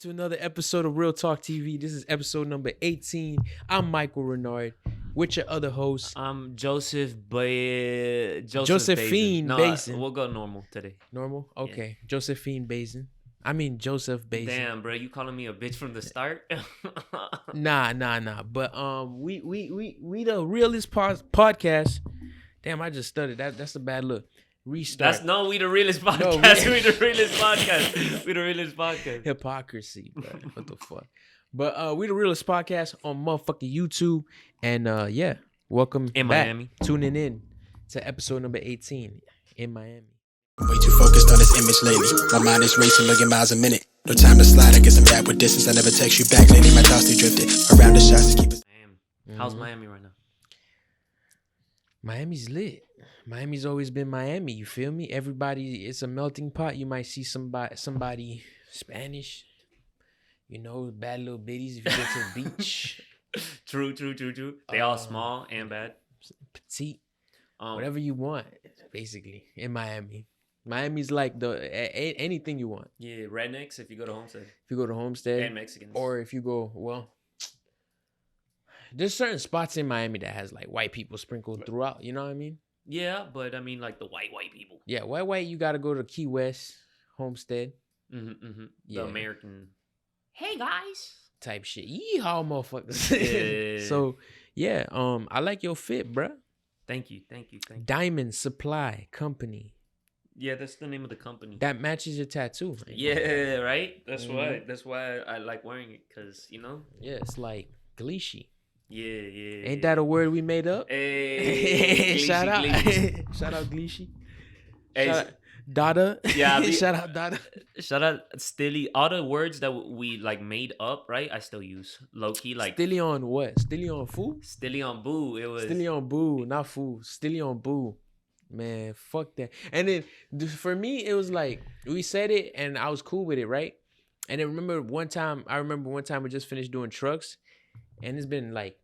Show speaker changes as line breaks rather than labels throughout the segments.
to another episode of Real Talk TV. This is episode number 18. I'm Michael Renard with your other host.
I'm Josephine
Bazin.
We'll go normal today.
Normal? Okay. Yeah. Josephine Bazin. I mean Joseph Bazin.
Damn, bro, you calling me a bitch from the start?
Nah. But we the realest podcast. Damn, I just stuttered. That's a bad look. Restart.
We the realest podcast. We the realest podcast. We the realest podcast.
Hypocrisy, bro. What the fuck? But we the realest podcast on motherfucking YouTube. And yeah, welcome
in
back.
Miami.
Tuning in to episode number 18 in Miami.
Way too focused on this image lately. My mind is racing, million miles a minute. No time to slide, I guess I'm bad with distance. I never text you back lately. My thoughts, they drifted around the shots to keep us.
Damn. How's Miami right now?
Miami's lit. Miami's always been Miami. You feel me? Everybody, it's a melting pot. You might see somebody Spanish. You know, bad little biddies if you go to the beach.
True. They all small and bad.
Petite. Whatever you want, basically, in Miami. Miami's like anything you want.
Yeah, rednecks if you go to Homestead.
If you go to Homestead.
And Mexicans.
Or if you go, well, there's certain spots in Miami that has like white people sprinkled throughout. You know what I mean?
Yeah, but I mean like the white people.
Yeah, white, you got to go to Key West, Homestead.
Mm-hmm.
Yeah.
The American. Hey, guys.
Type shit. Yeehaw, motherfuckers.
Yeah.
So, yeah, I like your fit, bruh.
Thank you.
Diamond Supply Company.
Yeah, that's the name of the company.
That matches your tattoo. Man.
Yeah, right? That's why I like wearing it, because, you know?
Yeah, it's like gleeshy.
Yeah.
Ain't that a word we made up?
Hey,
shout out.
Gleeshy.
Shout out Gleeshy.
Hey,
shout out Dada.
Yeah,
shout out Dada.
Shout out Stilly. All the words that we like made up, right? I still use low key like.
Stilly on what? Stilly on foo?
Stilly on boo. It was
Stilly on boo, not foo. Stilly on boo. Man, fuck that. And then for me, it was like we said it, and I was cool with it, right? And then I remember one time we just finished doing trucks, and it's been like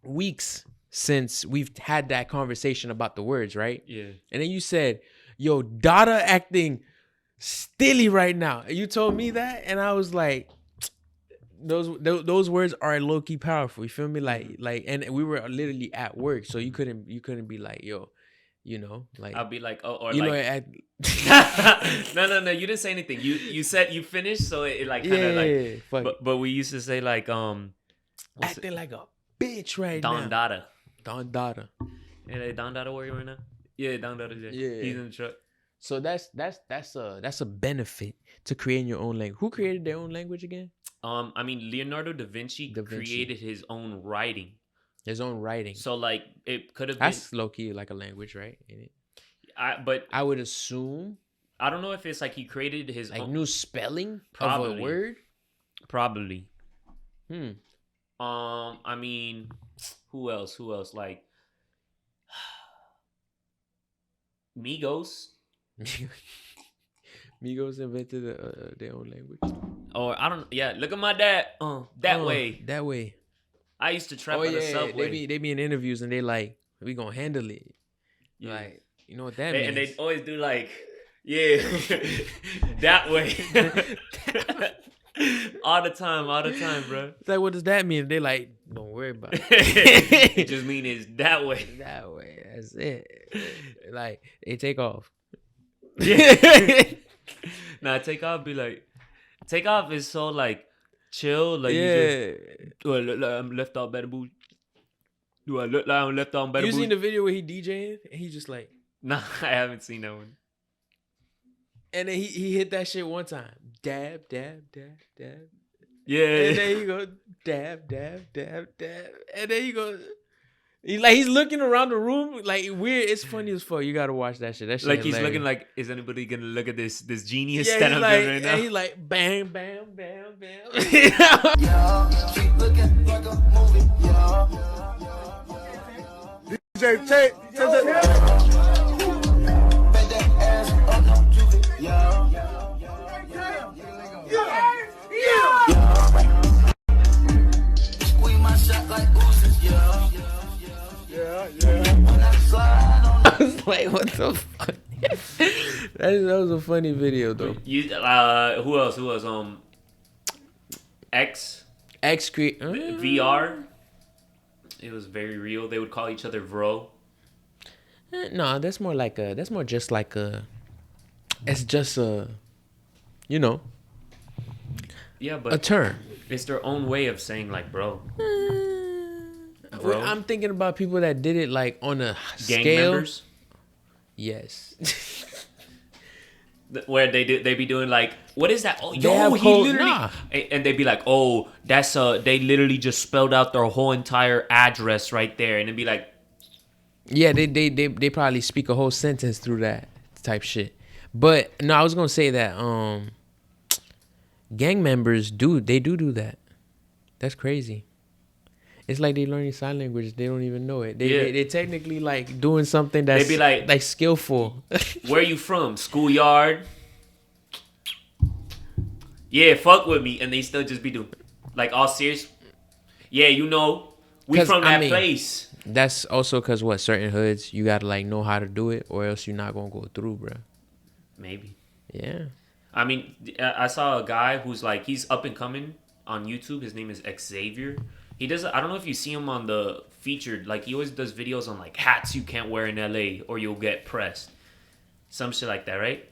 weeks since we've had that conversation about the words, right?
Yeah.
And then you said, yo, Dada acting stilly right now. You told me that, and I was like, those words are low-key powerful. You feel me? Like, and we were literally at work, so you couldn't be like, yo, you know, like
I'll be like, oh, or
you
like, no. You didn't say anything. You said you finished, so it like kind of like. But we used to say like
acting like a bitch right
Don
now.
Don Dada. Yeah, Don Dada working right now. Yeah, Don Dada. Yeah, he's in the truck.
So that's a benefit to creating your own language. Who created their own language again?
I mean, Leonardo da Vinci created his own writing.
His own writing.
So like it could have been.
That's low key like a language, right? Ain't it?
But
I would assume.
I don't know if it's like he created his
like
own
new spelling of a word.
Probably. I mean, who else? Like Migos.
Migos invented their own language.
Or I don't. Yeah, look at my dad. That way. I used to trap on the subway.
They be in interviews and they like, we gonna handle it. Yeah. Like, you know what that means?
And they always do like, yeah, that way. all the time, bro.
It's like, what does that mean? They like, don't worry about it.
It just mean it's that way.
That way. That's it. Like, they take off.
Yeah. Nah, take off is so like chill. Like,
yeah.
Do I look like I'm left out by the boot? Do I look like I'm left out by the boot?
You seen the video where he DJing? And he just like...
Nah, I haven't seen that one.
And then he hit that shit one time. Dab.
Yeah.
And then he go dab. And then he go... He's looking around the room like weird. It's funny as fuck. You gotta watch that shit. That shit
like
hilarious.
He's looking like, is anybody gonna look at this genius
that
I'm
like,
doing right now?
And he's like bam.
Yo, keep looking like a movie. Yo. DJ Tate. Bet that ass up on Juvie. Yo. Squeeze my shot like oozes. Yo. Yeah.
I was like, what the fuck? that was a funny video though.
Who else? VR. It was very real. They would call each other bro.
No, that's more just like a. It's just a. You know.
Yeah, but
a term.
It's their own way of saying like bro.
I'm thinking about people that did it like on a
gang
scale.
Members.
Yes.
Where they be doing like, what is that? Oh,
They
yo,
have
he
code-
literally,
nah.
and they'd be like, oh, that's they literally just spelled out their whole entire address right there, and it'd be like,
Yeah, they probably speak a whole sentence through that type shit. But no, I was gonna say that gang members do that. That's crazy. It's like they learning sign language. They don't even know it. They technically like doing something that's
They be like
skillful.
Where you from? Schoolyard. Yeah, fuck with me, and they still just be doing like all serious. Yeah, you know, we from that place.
That's also because certain hoods you gotta like know how to do it, or else you're not gonna go through, bro.
Maybe.
Yeah.
I mean, I saw a guy who's like he's up and coming on YouTube. His name is Xavier. He does. I don't know if you see him on the featured. Like he always does videos on like hats you can't wear in LA or you'll get pressed. Some shit like that, right?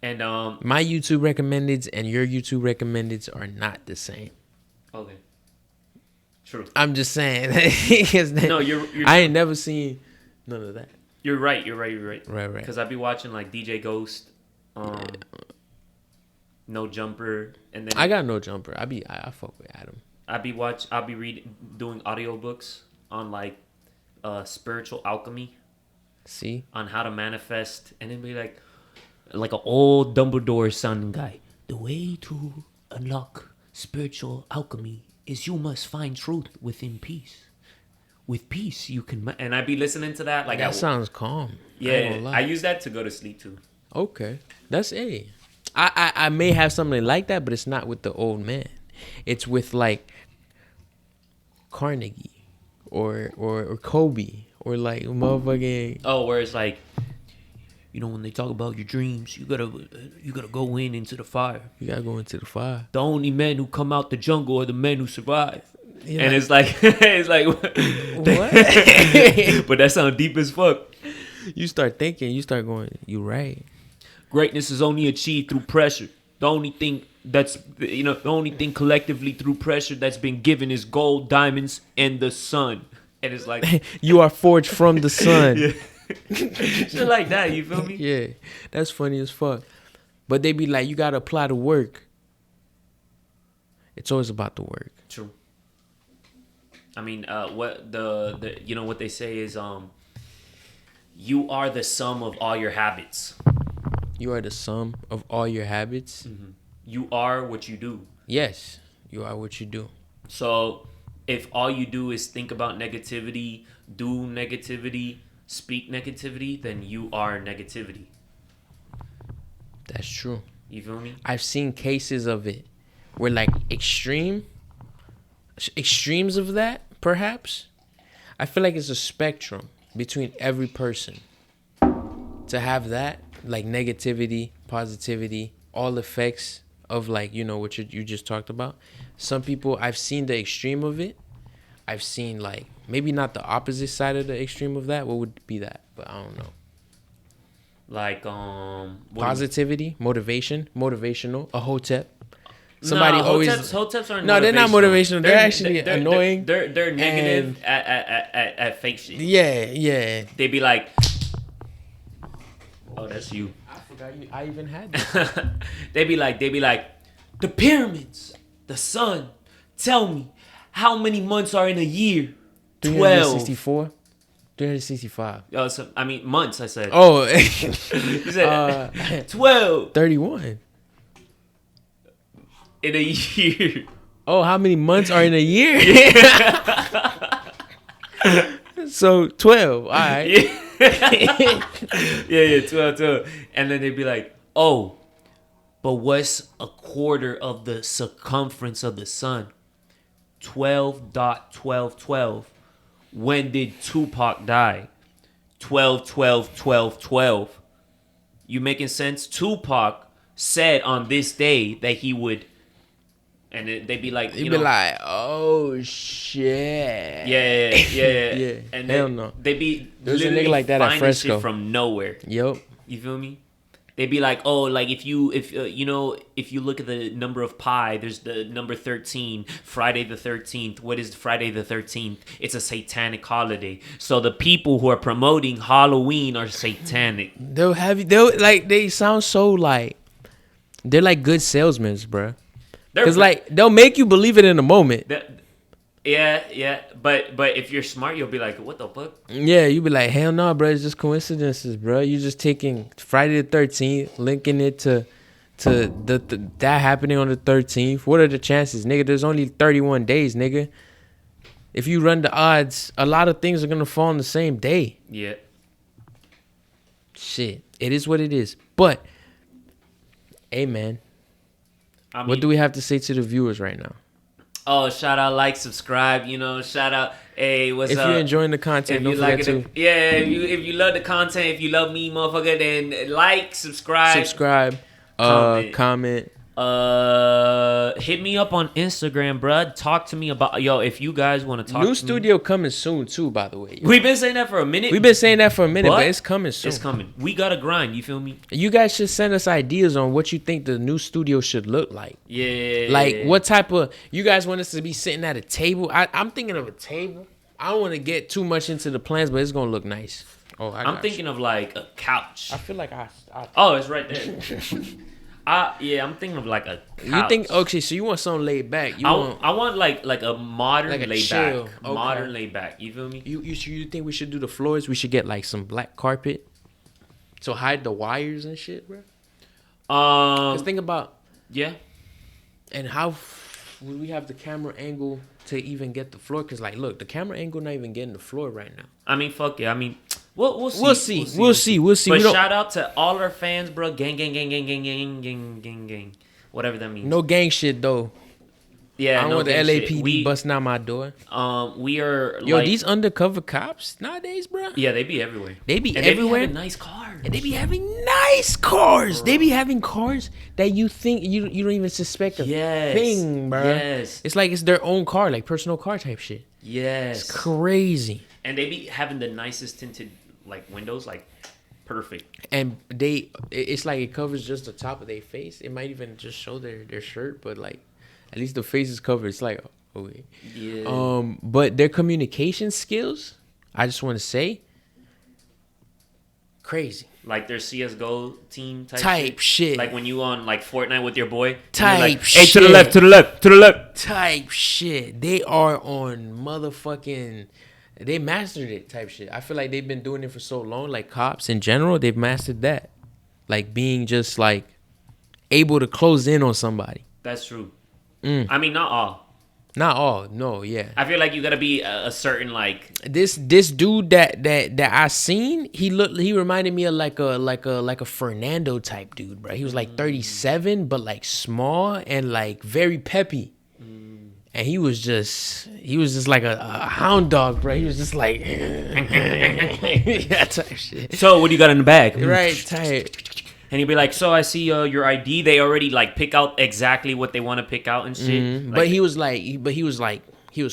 And
my YouTube recommendeds and your YouTube recommendeds are not the same.
Okay. True.
I'm just saying.
No, you're
I ain't never seen none of that.
You're right. Right. Because I be watching like DJ Ghost, No Jumper, and then
I got No Jumper. I fuck with Adam.
I'll be doing audiobooks on like spiritual alchemy.
See?
On how to manifest, and then be like an old Dumbledore sounding guy. The way to unlock spiritual alchemy is you must find truth within peace. With peace, you can. And I'd be listening to that. Like
that sounds calm.
Yeah, I use that to go to sleep too.
Okay, that's a. I may have something like that, but it's not with the old man. It's with like Carnegie or Kobe or like motherfucking.
Oh, where it's like, you know, when they talk about your dreams, you gotta go into the fire.
You gotta go into the fire.
The only men who come out the jungle are the men who survive.
Yeah.
And it's like what? But that sounds deep as fuck.
You start thinking, you start going, you right.
Greatness is only achieved through pressure. The only thing collectively through pressure that's been given is gold, diamonds, and the sun. And it's like
you are forged from the sun.
Yeah. Shit like that, you feel me?
Yeah, that's funny as fuck. But they be like, you gotta apply the work. It's always about the work.
True. I mean, what the what they say is you are the sum of all your habits.
You are the sum of all your habits.
Mm-hmm. You are what you do.
Yes, you are what you do.
So if all you do is think about negativity, do negativity, speak negativity, then you are negativity.
That's true.
You feel me?
I've seen cases of it where like extremes of that, perhaps. I feel like it's a spectrum between every person to have that, like negativity, positivity, all effects of like, you know, what you just talked about. Some people, I've seen the extreme of it. I've seen like, maybe not the opposite side of the extreme of that. What would be that? But I don't know.
Like,
positivity, motivational, a hotep. Somebody
hoteps aren't.
No, they're not motivational. They're actually annoying.
They're negative at fake shit.
Yeah.
They be like, oh, that's you.
I forgot I even had that.
They be like, the pyramids, the sun. Tell me, how many months are in a year?
364. 365.
Oh, so, I mean months. I said.
Oh,
you said 12.
31.
In a year.
Oh, how many months are in a year? So 12. All right.
Yeah, 12. And then they'd be like, oh, but what's a quarter of the circumference of the sun? 12.1212. When did Tupac die? 12. You making sense? Tupac said on this day that he would And they be like,
You be like, oh shit.
Yeah. And
hell no.
They be
There's a
literally
nigga like that at
finding
Fresco
shit from nowhere.
Yup.
You feel me? They be like, oh, like if you look at the number of pi, there's the number 13, Friday the 13th. What is Friday the 13th? It's a satanic holiday. So the people who are promoting Halloween are satanic.
They sound so like, they're like good salesmen, bro. Because like they'll make you believe it in a moment.
Yeah. But if you're smart, you'll be like, what the fuck?
Yeah, you be like, hell no, bro. It's just coincidences, bro. You just taking Friday the 13th, linking it to that happening on the 13th. What are the chances, nigga? There's only 31 days, nigga. If you run the odds, a lot of things are gonna fall on the same day.
Yeah.
Shit, it is what it is. But, hey, man. What do we have to say to the viewers right now?
Oh, shout out, like, subscribe, shout out. Hey, what's up?
If you're enjoying the content, don't forget to.
Yeah, if you love the content, if you love me, motherfucker, then like, subscribe,
comment.
Hit me up on Instagram, bruh. Talk to me about if you guys want to talk.
New studio coming soon too, by the way.
We've been saying that for a minute.
But it's coming soon.
It's coming. We gotta grind. You feel me?
You guys should send us ideas on what you think the new studio should look like.
Yeah.
Like what type of you guys want us to be sitting at a table? I'm thinking of a table. I don't want to get too much into the plans, but it's gonna look nice.
I'm thinking of like a couch.
I feel like
Oh, it's right there. I'm thinking of like a couch.
You think so you want something laid back?
I want like a modern
like a
laid
chill.
back,
Okay.
modern laid back. You feel me?
You think we should do the floors? We should get like some black carpet to hide the wires and shit, bro. Cause think about and how would we have the camera angle to even get the floor? Cause like, look, the camera angle not even getting the floor right now.
I mean, fuck yeah. I mean, we'll see.
We'll see.
But shout out to all our fans, bro. Gang. Whatever that means.
No gang shit though.
Yeah,
I don't want the LAPD busting out my door.
We are
these undercover cops nowadays, bro.
Yeah, they be everywhere.
They be
and
everywhere.
They be having nice cars.
And they be having nice cars. Bro. They be having cars that you think you don't even suspect a thing, bro.
Yes.
It's like it's their own car, like personal car type shit.
Yes.
It's crazy.
And they be having the nicest tinted like windows, like perfect.
And it's like it covers just the top of their face. It might even just show their shirt, but like at least the face is covered. It's like okay. Yeah. But their communication skills, I just want to say, crazy.
Like their CS:GO team
type shit.
Like when you on like Fortnite with your boy.
Type
like,
shit.
Hey, to the left.
Type shit. They are on motherfucking. They mastered it type shit. I feel like they've been doing it for so long. Like cops in general, they've mastered that. Like being just like able to close in on somebody.
That's true. I mean, not all.
Not all. No, yeah.
I feel like you gotta be a certain like.
This dude that I seen, he reminded me of like a Fernando type dude, bro. He was like 37, but like small and like very peppy. And he was just like a hound dog, bro. He was just like, yeah, type shit.
So what do you got in the bag?
Right, tight.
And he'd be like, so I see your ID. They already like pick out exactly what they want to pick out and shit.
Mm-hmm.
Like,
but he was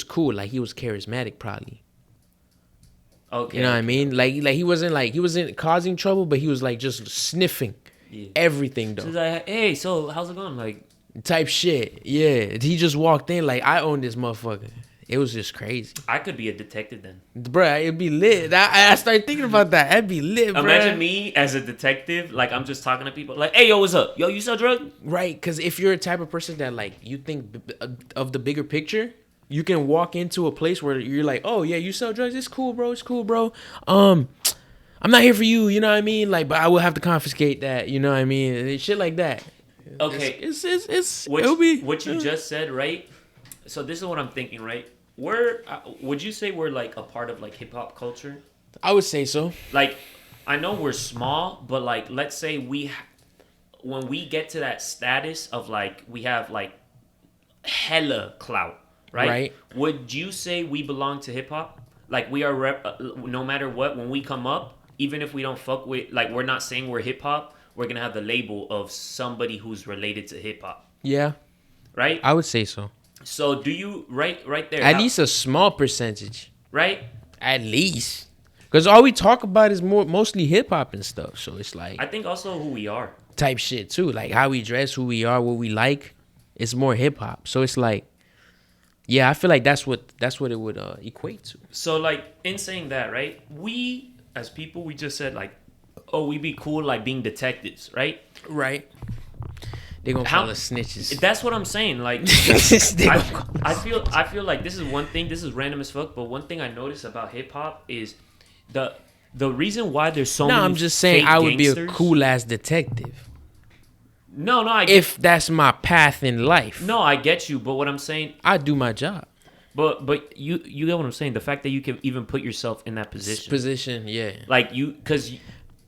cool. Like he was charismatic, probably.
Okay.
You know what I mean? Like he wasn't causing trouble, but he was like just sniffing everything though.
So like, hey, so how's it going? Like.
Type shit, yeah. He just walked in like I own this motherfucker. It was just crazy.
I could be a detective then,
bruh. It'd be lit. I started thinking about that. That'd be lit, bruh.
Imagine me as a detective. Like I'm just talking to people. Like, hey, yo, what's up? Yo, you sell drugs?
Right, because if you're a type of person that like you think of the bigger picture, you can walk into a place where you're like, oh yeah, you sell drugs. It's cool, bro. I'm not here for you. You know what I mean? Like, but I will have to confiscate that. You know what I mean? And shit like that.
Okay, what you just said, right? So this is what I'm thinking, right? Would you say we're like a part of like hip hop culture?
I would say so.
Like, I know we're small, but like, let's say when we get to that status of like we have like hella clout, right?
Right.
Would you say we belong to hip hop? Like we are no matter what, when we come up, even if we don't fuck with, like we're not saying we're hip hop. We're gonna have the label of somebody who's related to hip hop.
Yeah,
right?
I would say so.
So do you right there?
At least a small percentage.
right?
At least. Because all we talk about is mostly hip hop and stuff. So it's like
I think also who we are.
type shit too. Like how we dress, who we are, what we like. It's more hip hop. So it's like, yeah, I feel like that's what it would equate to.
So like in saying that, right? We as people, we just said like, oh, we be cool like being detectives, right?
Right. They gonna call us snitches.
That's what I'm saying. Like, I feel like this is one thing. This is random as fuck. But one thing I noticed about hip hop is the reason why there's so many.
No, I'm just saying I would
gangsters,
be a cool ass detective.
No,
if that's my path in life.
No, I get you. But what I'm saying,
I do my job.
But you get what I'm saying. The fact that you can even put yourself in that position.
Yeah.
Like because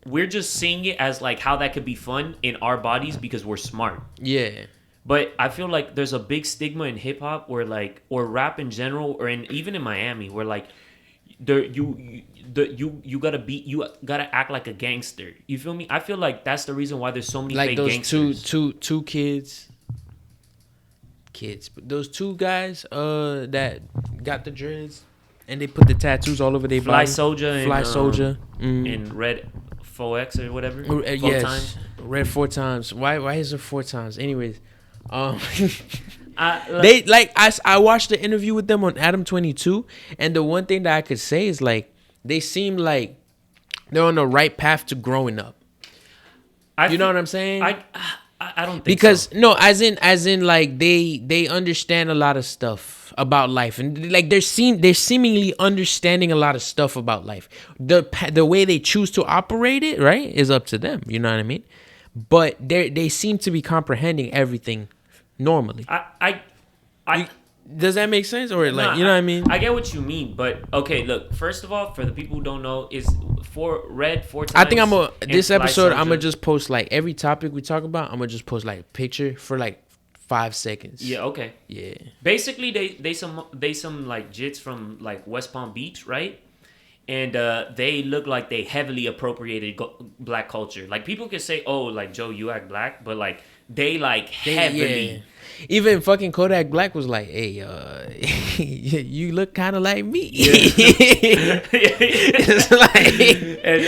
we're just seeing it as like how that could be fun in our bodies because we're smart.
Yeah.
But I feel like there's a big stigma in hip hop or rap in general or even in Miami where like you gotta act like a gangster. You feel me? I feel like that's the reason why there's so many
like
fake
those
gangsters.
two kids, but those two guys that got the dreads and they put the tattoos all over their
Fly
body.
Soulja
Fly Soulja
and Red 4X or whatever.
Yes,
times.
Red 4 times. Why is it 4 times? Anyways,
I
watched the interview with them on Adam 22, and the one thing that I could say is like they seem like they're on the right path to growing up. You know what I'm saying?
I don't think
because
so.
No, as in like they understand a lot of stuff about life, and like they're seemingly understanding a lot of stuff about life. The way they choose to operate it, right, is up to them. You know what I mean? But they seem to be comprehending everything normally. Does that make sense? Or like, no, you know what I mean?
I get what you mean, but okay, look, first of all, for the people who don't know, is Red 4 times.
I think this episode, I'm gonna
just
just post like every topic we talk about, I'm gonna just post like a picture for like 5 seconds.
Yeah, okay.
Yeah.
Basically they some like jits from like West Palm Beach, right? And they look like they heavily appropriated black culture. Like people can say, "Oh, like Joe, you act black," but like they heavily.
Yeah. Even fucking Kodak Black was like, "Hey, you look kind of like me." Yeah. It's like,
and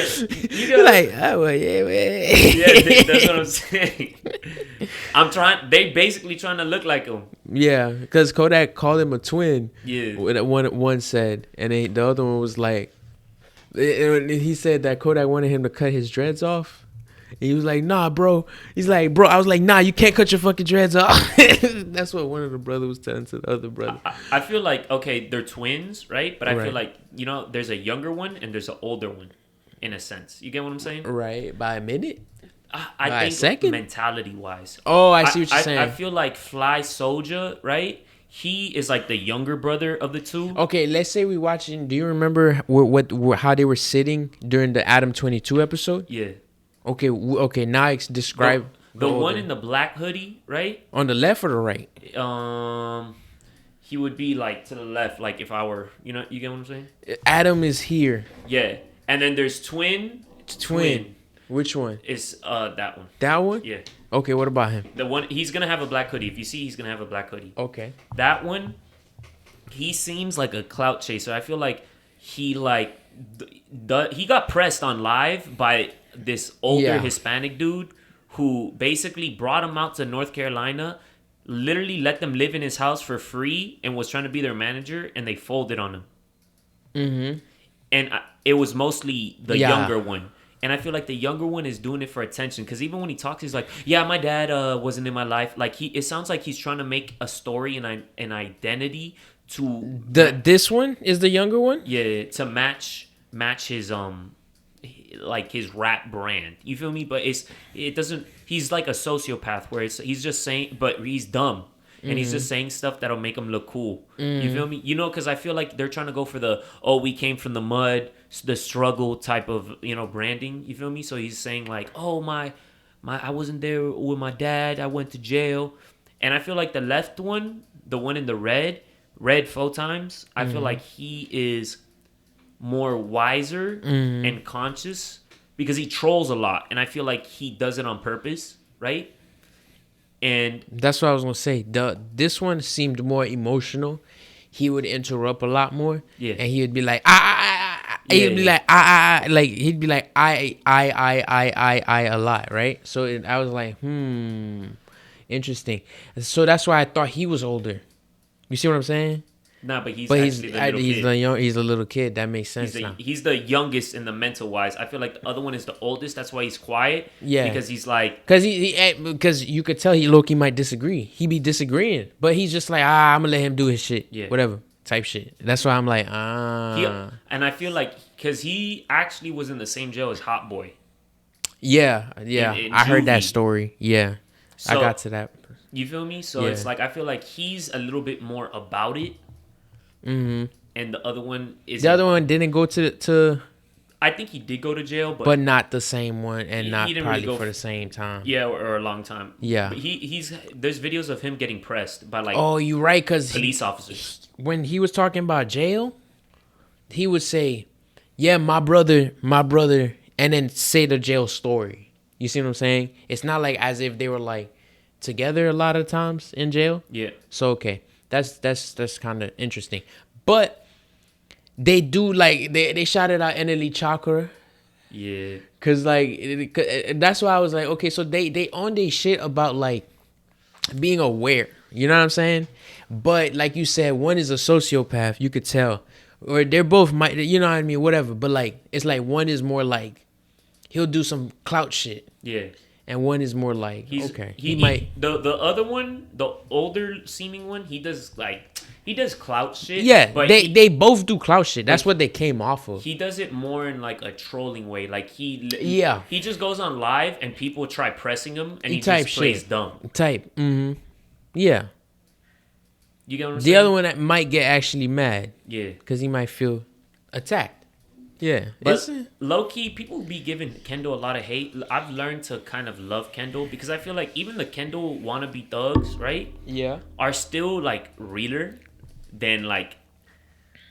you
like, oh well, yeah, man.
Yeah, that's what I'm saying. They basically trying to look like him.
Yeah, because Kodak called him a twin.
Yeah.
One said, and the other one was like, he said that Kodak wanted him to cut his dreads off. He was like, nah, bro. He's like, bro. I was like, nah, you can't cut your fucking dreads off. That's what one of the brothers was telling to the other brother.
I feel like, okay, they're twins, right? But I feel like, there's a younger one and there's an older one, in a sense. You get what I'm saying?
Right. By a minute?
I think
a second?
mentality-wise.
Oh, I see what you're saying.
I feel like Fly Soulja, right? He is like the younger brother of the two.
Okay, let's say we watching. Do you remember how they were sitting during the Adam 22 episode?
Yeah.
Okay. Now describe
the one in the black hoodie, right?
On the left or the right?
He would be like to the left, like if I were, you get what I'm saying?
Adam is here.
Yeah, and then there's twin.
Which one?
It's that one.
That one?
Yeah.
Okay, what about him?
The one he's gonna have a black hoodie. If you see, he's gonna have a black hoodie.
Okay.
That one, he seems like a clout chaser. I feel like he he got pressed on live by this older Hispanic dude who basically brought him out to North Carolina, literally let them live in his house for free and was trying to be their manager, and they folded on him. Mm-hmm. And it was mostly the younger one. And I feel like the younger one is doing it for attention, because even when he talks, he's like, yeah, my dad wasn't in my life. Like it sounds like he's trying to make a story and an identity to...
This one is the younger one?
Yeah, to match his like his rap brand. You feel me? But it doesn't. He's like a sociopath where he's just saying, but he's dumb and he's just saying stuff that'll make him look cool. You feel me? Because I feel like they're trying to go for the we came from the mud, the struggle type of branding. You feel me? So he's saying like, oh my I wasn't there with my dad. I went to jail, and I feel like the left one, the one in the red 4 times. I feel like he is more wiser and conscious because he trolls a lot, and I feel like he does it on purpose, right? And
That's what I was gonna say. This one seemed more emotional. He would interrupt a lot more.
Yeah.
And he would be like,
Yeah,
he'd be
yeah.
like, he'd be like, I a lot, right? So I was like, interesting. So that's why I thought he was older. You see what I'm saying?
nah, but he's
But
actually the little kid.
he's a little kid. That makes sense now.
He's the youngest in the mental wise. I feel like the other one is the oldest. That's why he's quiet.
Yeah.
Because he's like,
Because you could tell he low-key might disagree. He be disagreeing, but he's just like, I'm gonna let him do his shit.
Yeah.
Whatever type shit. That's why I'm like,
and I feel like because he actually was in the same jail as Hot Boy.
Yeah.
in
I heard that
juvie.
story. Yeah. I
So-
got to that.
You feel me? So
Yeah.
it's like I feel like he's a little bit more about it,
Hmm.
and the other one is
The other one didn't go to
I think he did go to jail, but,
but not the same one and
He
not
didn't
probably
really go
for the same time.
yeah, or a long time.
Yeah.
But he's there's videos of him getting pressed by like
Oh, you right, because
police officers.
when he was talking about jail, he would say, yeah, my brother, and then say the jail story. You see what I'm saying? It's not like as if they were like together a lot of times in jail.
Yeah.
So okay, that's kind of interesting. But they do like they shouted out Eneli Chakra.
Yeah.
Cause that's why I was like, okay, so they on their shit about like being aware. You know what I'm saying? But like you said, one is a sociopath. You could tell, or they're both might. You know what I mean? Whatever. But like, it's like one is more like he'll do some clout shit,
Yeah.
and one is more like
He's
okay,
he
might.
the other one, the older seeming one, he does clout shit.
Yeah,
but
they both do clout shit. That's what they came off of.
he does it more in like a trolling way. Like he just goes on live and people try pressing him and he
type
just plays
shit.
dumb.
Type. Yeah.
You get what I'm
The
saying?
other one that might get actually mad
Yeah.
because he might feel attacked. Yeah.
But low key, people be giving Kendal a lot of hate. I've learned to kind of love Kendal because I feel like even the Kendal wannabe thugs, right,
yeah.
are still like realer than like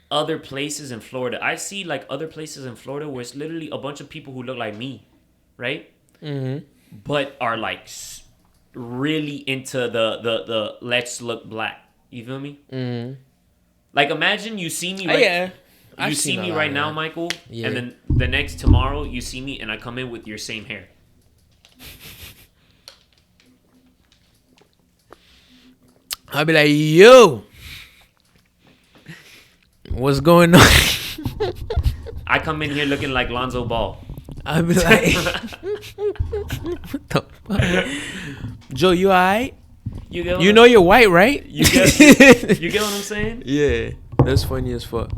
other places in Florida. I see like other places in Florida where it's literally a bunch of people who look like me, right?
Mm-hmm.
But are like really into the let's look black. You feel me?
Mm-hmm.
Like imagine you see me right.
Yeah.
You
I've
see
seen a
me
lot
right
of
now,
that.
Michael,
Yeah.
and then the next tomorrow you see me and I come in with your same hair.
I'll be like, yo, what's going on?
I come in here looking like Lonzo Ball.
I'll be like, what the fuck? Joe, you alright?
You get what
You
I'm-
know you're white, right?
you get you get what I'm saying?
Yeah, that's funny as fuck.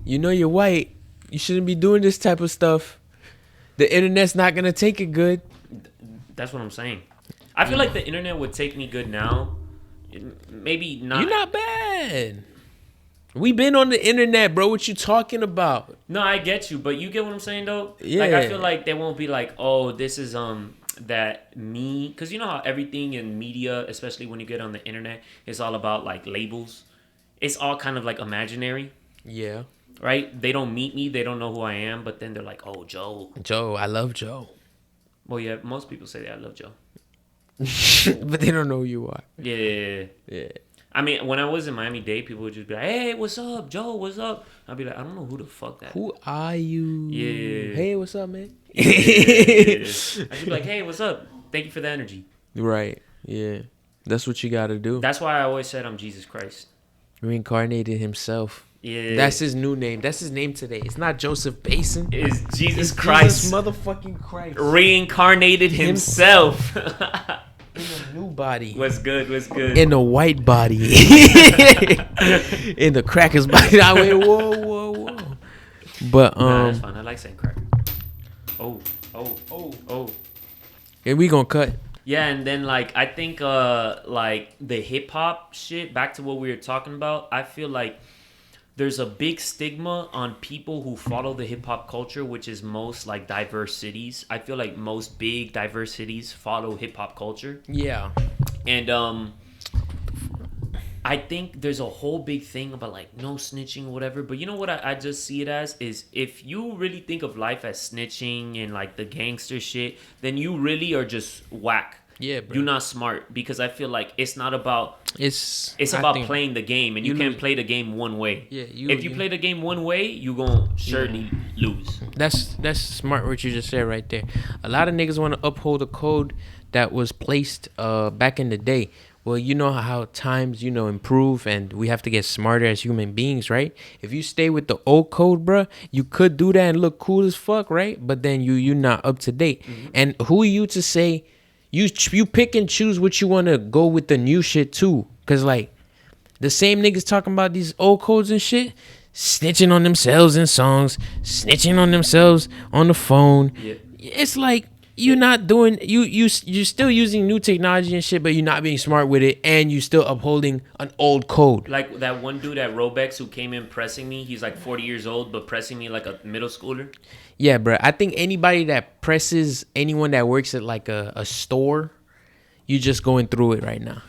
You know you're white. You shouldn't be doing this type of stuff. The internet's not gonna take it good.
That's what I'm saying. I feel like the internet would take me good now. Maybe not.
You're not bad. We been on the internet, bro. What you talking about?
No, I get you, but you get what I'm saying though.
Yeah.
Like I feel like they won't be like, oh, this is that me, because you know how everything in media, especially when you get on the internet, is all about like labels. It's all kind of like imaginary,
Yeah.
right? They don't meet me, they don't know who I am, but then they're like, oh, Joe.
Joe, I love Joe.
Well, yeah, most people say that I love Joe.
But they don't know who you are.
Yeah.
Yeah.
I mean, when I was in Miami-Dade, people would just be like, hey, what's up, Joe? What's up? I'd be like, I don't know who the fuck that is.
Who are you?
Yeah.
Hey, what's up, man?
Yeah. I'd just be like, hey, what's up? Thank you for the energy.
Right. Yeah. That's what you gotta do.
That's why I always said I'm Jesus Christ.
Reincarnated himself.
Yeah.
That's his new name. That's his name today. It's not Joseph Bazin.
Is Jesus
It's
Christ
Jesus motherfucking Christ.
reincarnated himself.
In a new body.
What's good? What's good?
In a white body. In the cracker's body. I went, whoa. But
Nah, that's fine. I like saying cracker. Oh.
and we gonna cut.
Yeah, and then like I think like the hip hop shit, back to what we were talking about, I feel like there's a big stigma on people who follow the hip hop culture, which is most like diverse cities. I feel like most big diverse cities follow hip hop culture.
Yeah.
And I think there's a whole big thing about like no snitching or whatever. But you know what I just see it as is if you really think of life as snitching and like the gangster shit, then you really are just whack.
Yeah, bro.
you're not smart, because I feel like it's not about
It's
it's
I
about
think
playing the game, and you
you
can't
lose.
play the game one way.
Yeah,
If you play the game one way, you gonna surely lose.
That's smart what you just said right there. A lot of niggas want to uphold a code that was placed back in the day. Well, you know how times, improve, and we have to get smarter as human beings, right? If you stay with the old code, bruh, you could do that and look cool as fuck, right? But then you're not up to date. And who are you to say you pick and choose what you want to go with the new shit too? Cause like the same niggas talking about these old codes and shit, snitching on themselves in songs, snitching on themselves on the phone.
Yeah.
It's like you're not doing you're still using new technology and shit, but you're not being smart with it, and you still upholding an old code.
Like that one dude at Robex who came in pressing me. He's like 40 years old, but pressing me like a middle schooler.
Yeah, bro. I think anybody that presses anyone that works at like a store, you just going through it right now.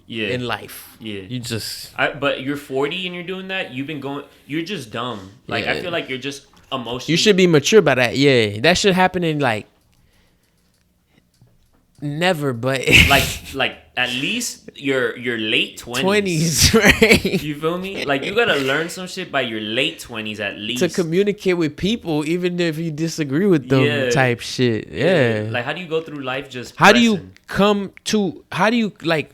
Yeah.
In life.
Yeah.
You just
But you're 40 and you're doing that. You're just dumb. Like
Yeah.
I feel like you're just emotionally.
you should be mature by that. Yeah. That should happen in like never, but
like at least your late 20s.
20s, right?
You feel me? Like you gotta learn some shit by your late 20s at least.
To communicate with people, even if you disagree with them,
Yeah.
type shit. Yeah.
Like how do you go through life just
How do you
pressing?
how do you like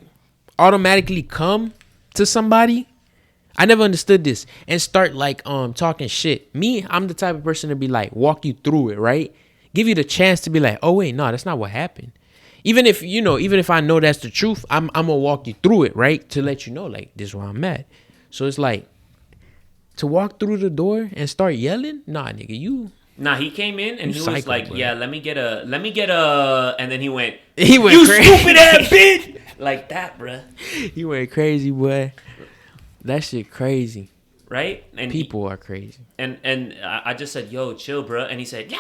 automatically come to somebody? I never understood this, and start like talking shit. Me, I'm the type of person to be like walk you through it, right? Give you the chance to be like, oh wait, no, that's not what happened. Even if I know that's the truth, I'm gonna walk you through it, right? To let you know like this is where I'm at. So it's like to walk through the door and start yelling, nah, nigga, you.
Nah, he came in and
You
he was
psycho,
like,
bro.
"Yeah, let me get a," and then he went,
He went
"You
crazy.
stupid ass bitch," like that, bruh.
You went crazy, boy. That shit crazy.
Right? And
People are crazy.
and I just said, "Yo, chill, bruh," and he said, "Yeah,"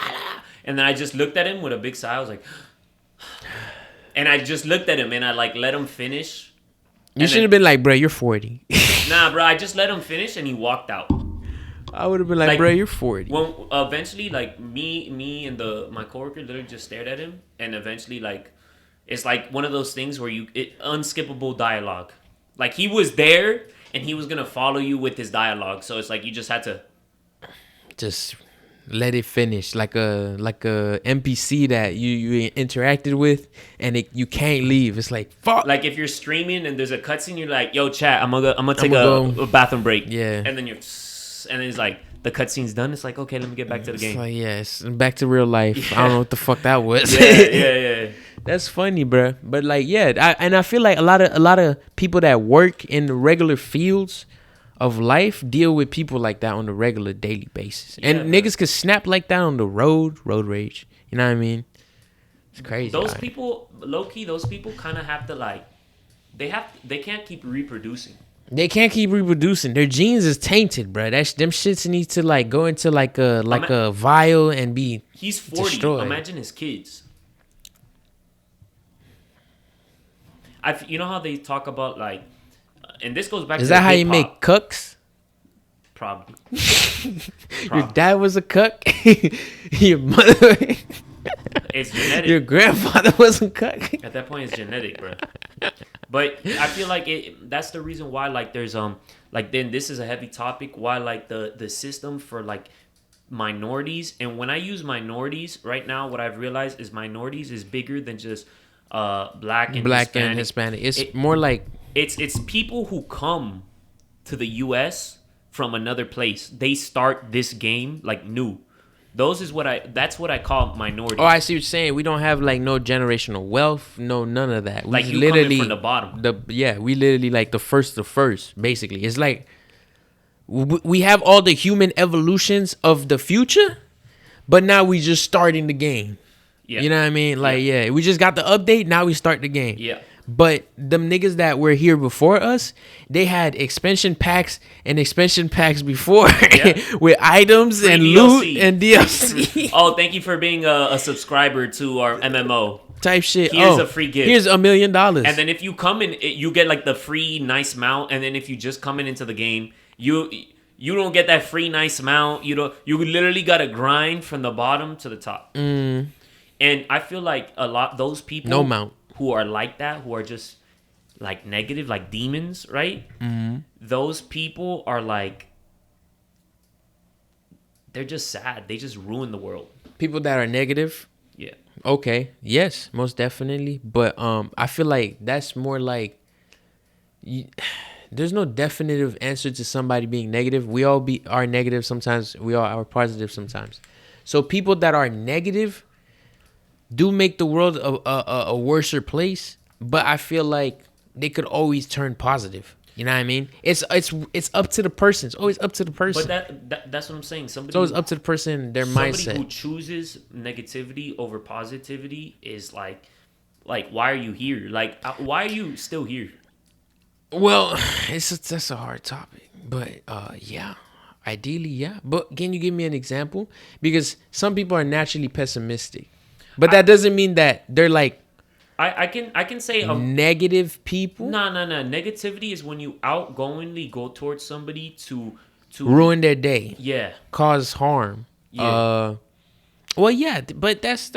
and then I just looked at him with a big sigh. I was like, and I just looked at him and I like let him finish.
You should have been like, bro, you're 40.
Nah, bro, I just let him finish and he walked out.
I would have been like, bro, you're 40.
When eventually, like me and my coworker literally just stared at him, and eventually, like, it's like one of those things where unskippable dialogue. Like he was there and he was gonna follow you with his dialogue, so it's like you just had to
Just let it finish, like a NPC that you interacted with, and you can't leave. It's like fuck.
like if you're streaming and there's a cutscene, you're like, "Yo, chat, I'm gonna take a bathroom break."
Yeah.
and then it's like the cutscene's done. It's like, okay, let me get back to the
It's
game.
like, yes, back to real life. I don't know what the fuck that was.
yeah.
That's funny, bro. But like, yeah, I feel like a lot of people that work in the regular fields of life deal with people like that on a regular daily basis.
Yeah,
And
bro.
niggas could snap like that on the road rage. You know what I mean? It's crazy.
Those
right?
people, low key, those people kind of have to like, they can't keep reproducing.
They can't keep reproducing. Their genes is tainted, bro. Them shits need to like go into like a vial and be.
He's 40.
Destroyed.
Imagine his kids. You know how they talk about like, and this goes back to
Is that how you
hip-hop.
make cucks?
Probably.
Your dad was a cuck. Your mother.
It's genetic.
Your grandfather wasn't cuck.
At that point, it's genetic, bro. But I feel like that's the reason why, like, there's like, then this is a heavy topic. Why, like, the system for like minorities, and when I use minorities right now, what I've realized is minorities is bigger than just black and
Hispanic. It's more like
it's people who come to the U.S. from another place. They start this game like new. That's what I call minorities.
Oh, I see what you're saying. We don't have like no generational wealth, no none of that. We
Like you coming from the bottom.
We literally like the first, basically. It's like we have all the human evolutions of the future, but now we just starting the game.
Yeah.
You know what I mean? Like, yeah, we just got the update. Now we start the game.
Yeah.
But them niggas that were here before us, they had expansion packs before with items
Free
and
DLC.
loot and DLC
Oh, thank you for being a subscriber to our MMO.
type shit.
Here's a free gift.
Here's $1 million.
And then if you come in, you get like the free nice mount. And then if you just come into the game, you don't get that free nice mount. You literally got to grind from the bottom to the top. And I feel like a lot those people
No mount.
who are like that, who are just like negative, like demons, right? Mm-hmm. Those people are like, they're just sad. They just ruin the world.
People that are negative.
Yeah.
Okay. Yes, most definitely. But I feel like that's more like there's no definitive answer to somebody being negative. We all are negative sometimes. We all are positive sometimes. So people that are negative do make the world a worser place. But I feel like they could always turn positive. You know what I mean? It's up to the person. It's always up to the person.
But that's what I'm saying.
It's always up to the person, their mindset.
Somebody who chooses negativity over positivity is like why are you here? Like, why are you still here?
Well, that's a hard topic, but yeah, ideally, yeah. But can you give me an example? Because some people are naturally pessimistic, but that doesn't mean that they're like
I can say
negative people.
No. Negativity is when you outgoingly go towards somebody to
ruin their day.
Yeah.
Cause harm.
Yeah.
Well, yeah, but that's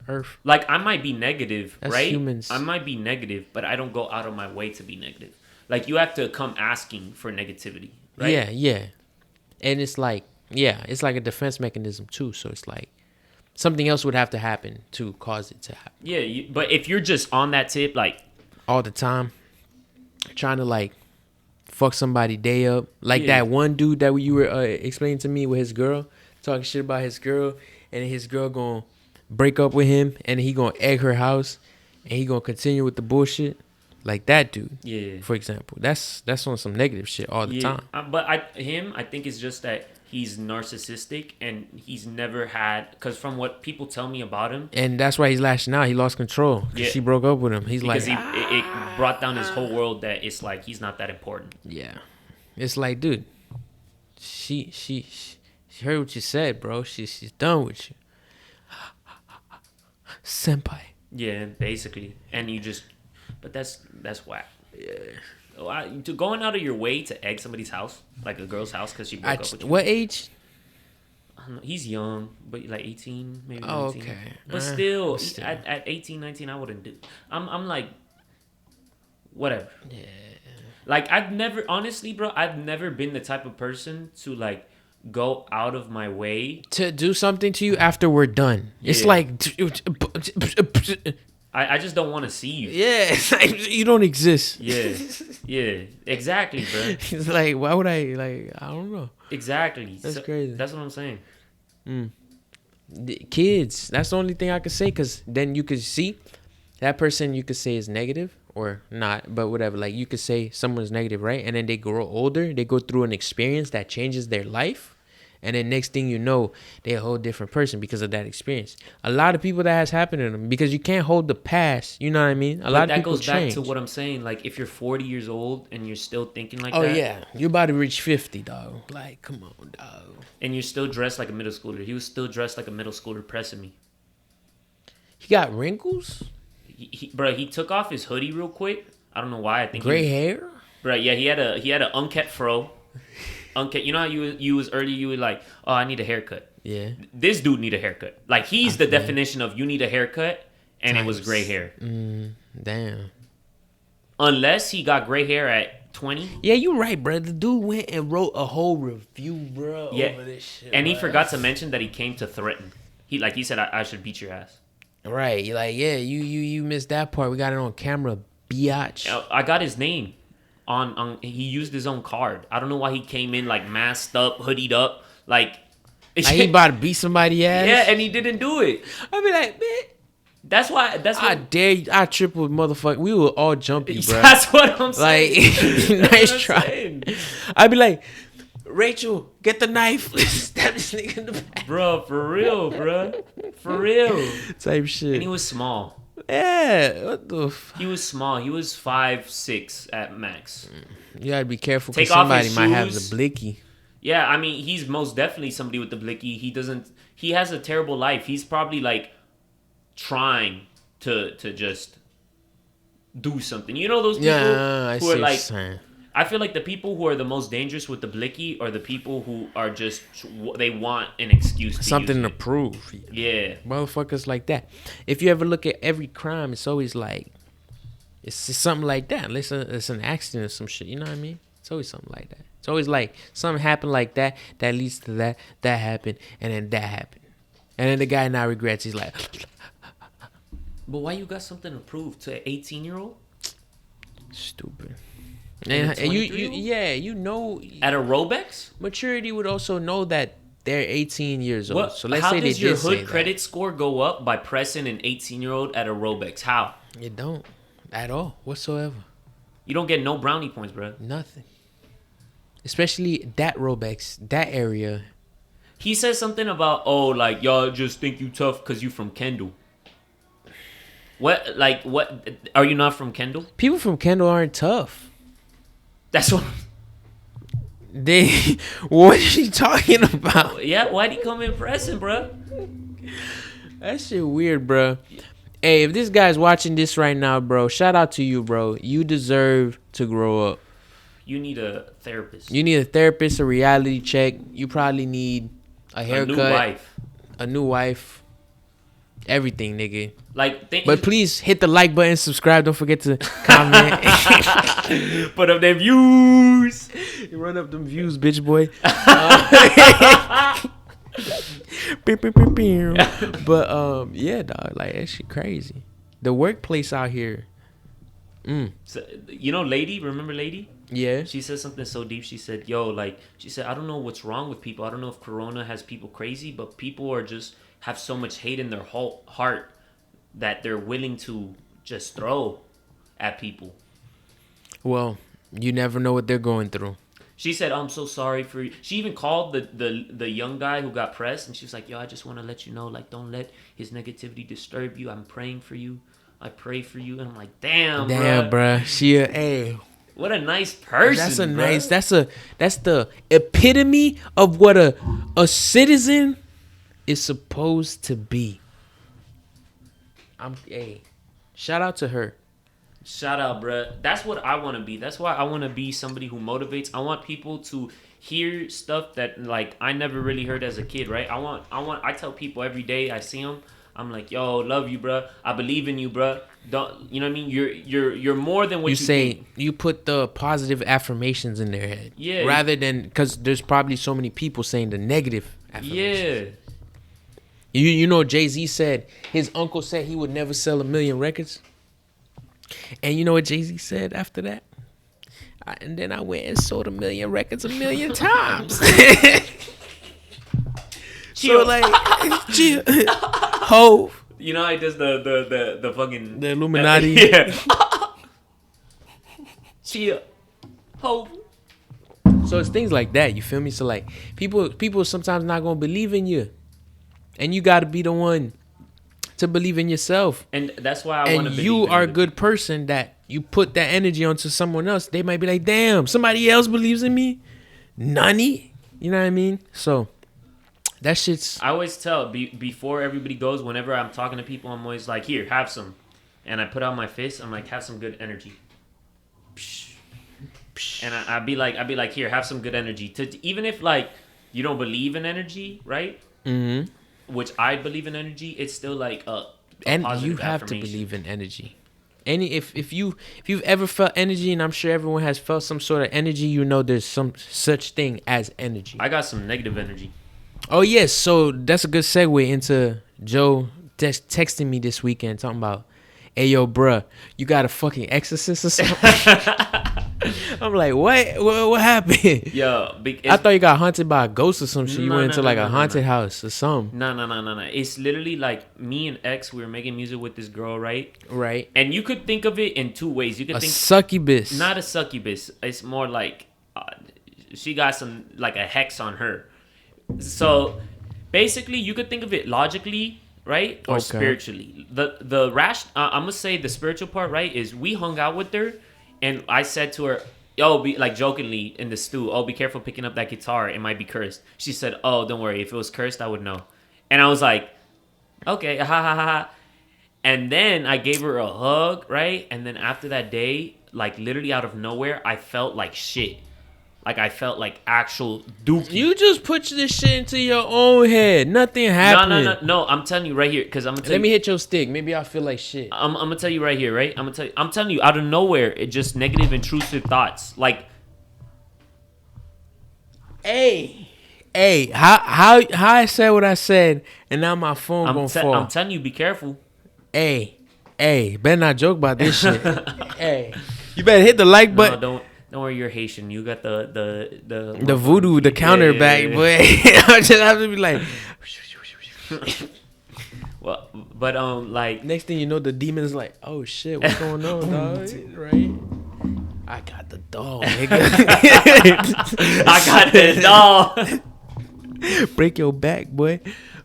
Earth.
Like, I might be negative,
That's
right?
humans.
I might be negative, but I don't go out of my way to be negative. Like, you have to come asking for negativity, right?
Yeah. And it's like, it's like a defense mechanism too. So it's like something else would have to happen to cause it to happen.
Yeah, but if you're just on that tip, like
all the time, trying to like fuck somebody day up, like that one dude that you were explaining to me with his girl, talking shit about his girl, and his girl gonna break up with him, and he gonna egg her house, and he gonna continue with the bullshit, like that dude.
Yeah.
For example, that's on some negative shit all the time.
But I think it's just that he's narcissistic and he's never had, because from what people tell me about him,
and that's why he's lashing out. He lost control. Yeah. She broke up with him. He's
because
like,
it brought down his whole world, that it's like he's not that important.
Yeah, it's like, dude, she heard what you said, bro. She's done with you. Senpai.
Yeah, basically. And you just, but that's whack. Yeah. To going out of your way to egg somebody's house, like a girl's house, because she broke up with you.
What age?
I don't know, he's young, but like 18, maybe 19.
Oh, okay.
But still, at 18, 19, I wouldn't do. I'm like, whatever.
Yeah.
Like, I've never been the type of person to like go out of my way
to do something to you after we're done. Yeah. It's like
I just don't want to see you.
Yeah, it's like you don't exist.
Yeah, exactly, bro.
It's like, why would I, like, I don't know.
Exactly.
That's crazy.
That's what I'm saying.
The kids, that's the only thing I could say, because then you could see that person, you could say is negative or not, but whatever. Like, you could say someone's negative, right? And then they grow older, they go through an experience that changes their life. And then next thing you know, they're a whole different person because of that experience. A lot of people that has happened to them, because you can't hold the past. You know what I mean? A lot of people change. That goes
back to what I'm saying. Like, if you're 40 years old and you're still thinking like
that.
Oh,
yeah. You're about to reach 50, dog. Like, come on, dog.
And you're still dressed like a middle schooler. He was still dressed like a middle schooler pressing me.
He got wrinkles?
Bro, he took off his hoodie real quick. I don't know why. I think
gray hair?
Bro, yeah, he had an unkept fro. You know how you was earlier, you were like, oh, I need a haircut.
Yeah.
This dude need a haircut. Like, he's the definition of you need a haircut, and it was gray hair.
Damn.
Unless he got gray hair at 20.
Yeah, you're right, bro. The dude went and wrote a whole review, bro, over this shit.
And he forgot to mention that he came to threaten. He said, I should beat your ass.
Right. You're like, yeah, you missed that part. We got it on camera, biatch.
I got his name. He used his own card. I don't know why he came in like masked up, hoodied up, like
he about to beat somebody ass.
Yeah, and he didn't do it.
I be like, man,
that's why. I
dare you. I triple motherfucker. We will all jump you, bro.
That's what I'm saying.
Like, nice try. I'd be like, Rachel, get the knife. Stab this nigga in the back.
Bro, for real, bro, for real.
Type shit.
And he was small.
Yeah, what the
he was small. He was 5'6" at max.
You gotta be careful because somebody might have the blicky.
Yeah, I mean, he's most definitely somebody with the blicky. He has a terrible life. He's probably like trying to just do something. You know those people who are like, I feel like the people who are the most dangerous with the blicky are the people who are just they want an excuse to
Something
use
to
it.
prove.
Yeah.
Motherfuckers like that. If you ever look at every crime, it's always like it's something like that. Unless it's an accident or some shit. You know what I mean? It's always something like that. It's always like something happened like that leads to that happened, and then that happened, and then the guy now regrets. He's like,
But why you got something to prove to an 18-year-old?
stupid.
And a
You know,
At a Robex?
maturity would also know that they're 18 years old.
What?
So let's
How
say they
does your
did say
hood
that.
credit score go up by pressing an 18-year-old at a Robex? How?
You don't at all whatsoever.
You don't get no brownie points, bro.
Nothing. Especially that Robex, that area.
He says something about, oh, like, y'all just think you tough because you from Kendal. What? Are you not from Kendal?
People from Kendal aren't tough.
That's what.
They, what are you talking about?
Yeah, why'd he come in pressing, bro?
That shit weird, bro. Hey, if this guy's watching this right now, bro, shout out to you, bro. You deserve to grow up.
You need a therapist.
You need a therapist, a reality check. You probably need a haircut,
A new wife.
a new wife, everything, nigga.
Like,
But please hit the like button, subscribe. Don't forget to comment.
put up their views.
You run up them views, bitch boy. But yeah, dog, like that shit crazy. The workplace out here.
So, you know, Lady? Remember Lady?
Yeah.
She said something so deep. She said, yo, like, she said, I don't know what's wrong with people. I don't know if Corona has people crazy, but people are just have so much hate in their whole heart that they're willing to just throw at people.
Well, you never know what they're going through.
She said, I'm so sorry for you. She even called the young guy who got pressed, and she was like, yo, I just want to let you know, like, don't let his negativity disturb you. I'm praying for you. I pray for you. And I'm like, damn,
bruh. She hey.
What a nice person.
That's a
bruh.
nice. That's the epitome of what a citizen is supposed to be. Hey, shout out to her.
Shout out, bruh. That's what I want to be. That's why I want to be somebody who motivates. I want people to hear stuff that, like, I never really heard as a kid, right? I tell people every day I see them, I'm like, yo, love you, bruh. I believe in you, bruh. Don't, you know what I mean? You're more than what you
say.
think.
You put the positive affirmations in their head.
Yeah.
Rather than, because there's probably so many people saying the negative affirmations.
Yeah.
You know, Jay-Z said, his uncle said he would never sell 1 million records. And you know what Jay-Z said after that? And then I went and sold 1 million records 1 million times. So like, ho.
You know how he does the fucking...
The Illuminati.
Yeah. Chia. Ho.
So it's things like that, you feel me? So like, people sometimes not gonna believe in you. And you gotta be the one to believe in yourself.
And that's why I want to
And
believe
you
in
are a
it.
good person that you put that energy onto someone else. They might be like, damn, somebody else believes in me? Nani? You know what I mean? So that shit's...
I always tell, before everybody goes, whenever I'm talking to people, I'm always like, here, have some. And I put out my fist, I'm like, have some good energy. And I'd be like, here, have some good energy. Even if, like, you don't believe in energy, right?
Mm-hmm.
Which I believe in energy, it's still like a
And
positive
you have to
affirmation.
believe in energy. If you've ever felt energy, and I'm sure everyone has felt some sort of energy, you know there's some such thing as energy.
I got some negative energy.
Oh yes, so that's a good segue into Joe texting me this weekend talking about, hey yo bruh, you got a fucking exorcist or something? I'm like, what happened?
Yo,
I thought you got haunted by a ghost or some shit. You went into like a haunted house or something.
No. It's literally like me and X, we were making music with this girl, right?
Right.
And you could think of it in two ways. You could
A
think
succubus.
not a succubus. It's more like she got some like a hex on her. So basically, you could think of it logically, right, or
Okay.
spiritually. I'm gonna say the spiritual part, right, is we hung out with her, and I said to her, "Yo, be like jokingly in the stew. Oh, be careful picking up that guitar. It might be cursed." She said, "Oh, don't worry. If it was cursed, I would know." And I was like, "Okay, ha ha ha ha." And then I gave her a hug, right? And then after that day, like literally out of nowhere, I felt like shit. Like I felt like actual dookie.
You just put this shit into your own head. Nothing happened.
No. I'm telling you right here, because I'm gonna tell
Let
you.
me hit your stick. Maybe I feel like shit.
I'm gonna tell you right here, right? I'm telling you, out of nowhere, it just negative, intrusive thoughts. Like,
Hey, how I said what I said, and now my phone gonna fall.
I'm telling you, be careful.
Hey, better not joke about this shit. Hey, you better hit the like button.
No, don't worry, you're Haitian. You got the
voodoo, the counter back, boy. I just have to be like.
Well, but like
Next thing you know, the demon's like, "Oh shit, what's going on, dog?" Right? I got the dog, nigga.
I got this dog.
Break your back, boy.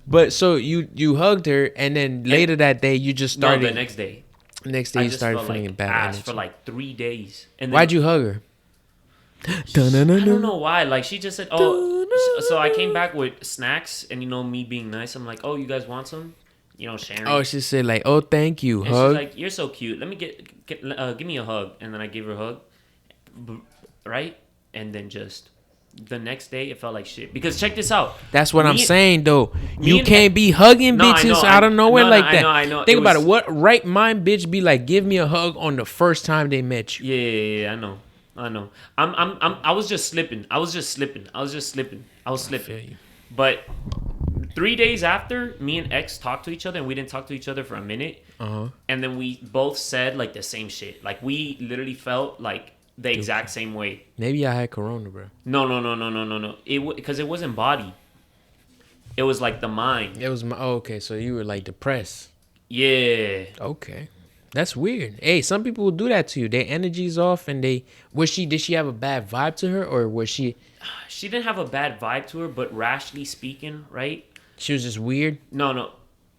But so you hugged her, and then later that day you just started.
No, the next day.
Next day you started feeling
like
bad
ass
energy.
for like 3 days. And then,
Why'd you hug her?
I don't know why. Like she just said, "Oh." So I came back with snacks, and me being nice, I'm like, "Oh, you guys want some?" Sharing.
Oh, she said like, "Oh, thank you."
And
hug.
she's like, "You're so cute. Let me give me a hug." And then I gave her a hug, right? And then just the next day, it felt like shit. Because check this out.
That's what I'm saying, though. You can't be hugging bitches out of nowhere like that.
I know.
Think about it. What right mind bitch be like? Give me a hug on the first time they met you.
Yeah, I know. I was just slipping. I was slipping. But 3 days after, me and X talked to each other, and we didn't talk to each other for a minute. And then we both said like the same shit. Like we literally felt like the exact same way.
Maybe I had corona, bro.
No. Because it wasn't body. It was like the mind.
It was my. Oh, okay, so you were like depressed.
Yeah.
Okay. That's weird. Hey, some people will do that to you. Their energy's off, and did she have a bad vibe to her, or was she?
She didn't have a bad vibe to her, but rationally speaking, right?
She was just weird.
No.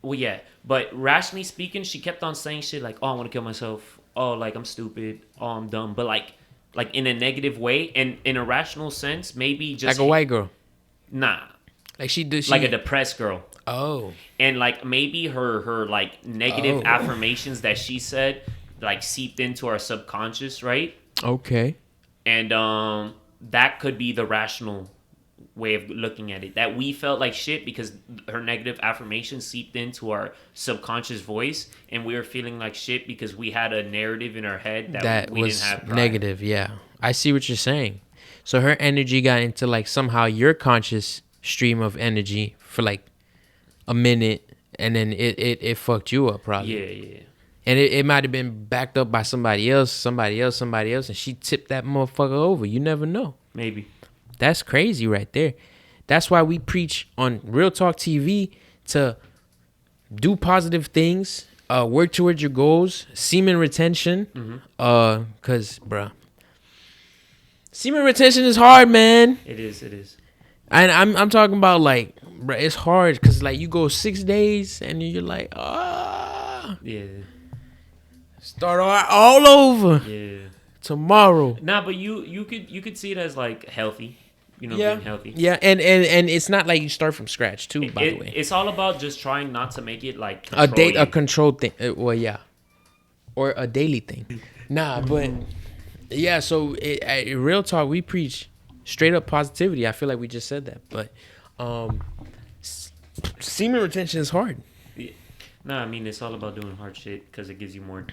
Well, yeah, but rationally speaking, she kept on saying shit like, "Oh, I want to kill myself. Oh, like I'm stupid. Oh, I'm dumb." But like in a negative way, and in a rational sense, maybe just
like a white girl.
Nah.
Like she did.
Like a depressed girl.
Oh.
And like maybe her like negative affirmations that she said like seeped into our subconscious, right?
Okay.
And that could be the rational way of looking at it. That we felt like shit because her negative affirmations seeped into our subconscious voice, and we were feeling like shit because we had a narrative in our head that we
was
didn't have prior.
Negative. Yeah, I see what you're saying. So her energy got into like somehow your conscious stream of energy for like a minute, and then it fucked you up probably.
Yeah.
And it might have been backed up by somebody else, and she tipped that motherfucker over. You never know.
Maybe.
That's crazy right there. That's why we preach on Real Talk TV to do positive things, work towards your goals, semen retention. Cause bruh, semen retention is hard, man.
It is.
And I'm talking about like, bruh, it's hard because like you go 6 days and you're like,
Yeah.
Start all over.
Yeah.
Tomorrow.
Nah, but you could see it as like healthy. Being healthy.
Yeah, and it's not like you start from scratch too, by the way.
It's all about just trying not to make it like
a controlled thing. Well, yeah. Or a daily thing. Nah, but yeah, so at Real Talk, we preach straight up positivity. I feel like we just said that. But semen retention is hard.
Yeah. Nah, I mean, it's all about doing hard shit because it gives you more.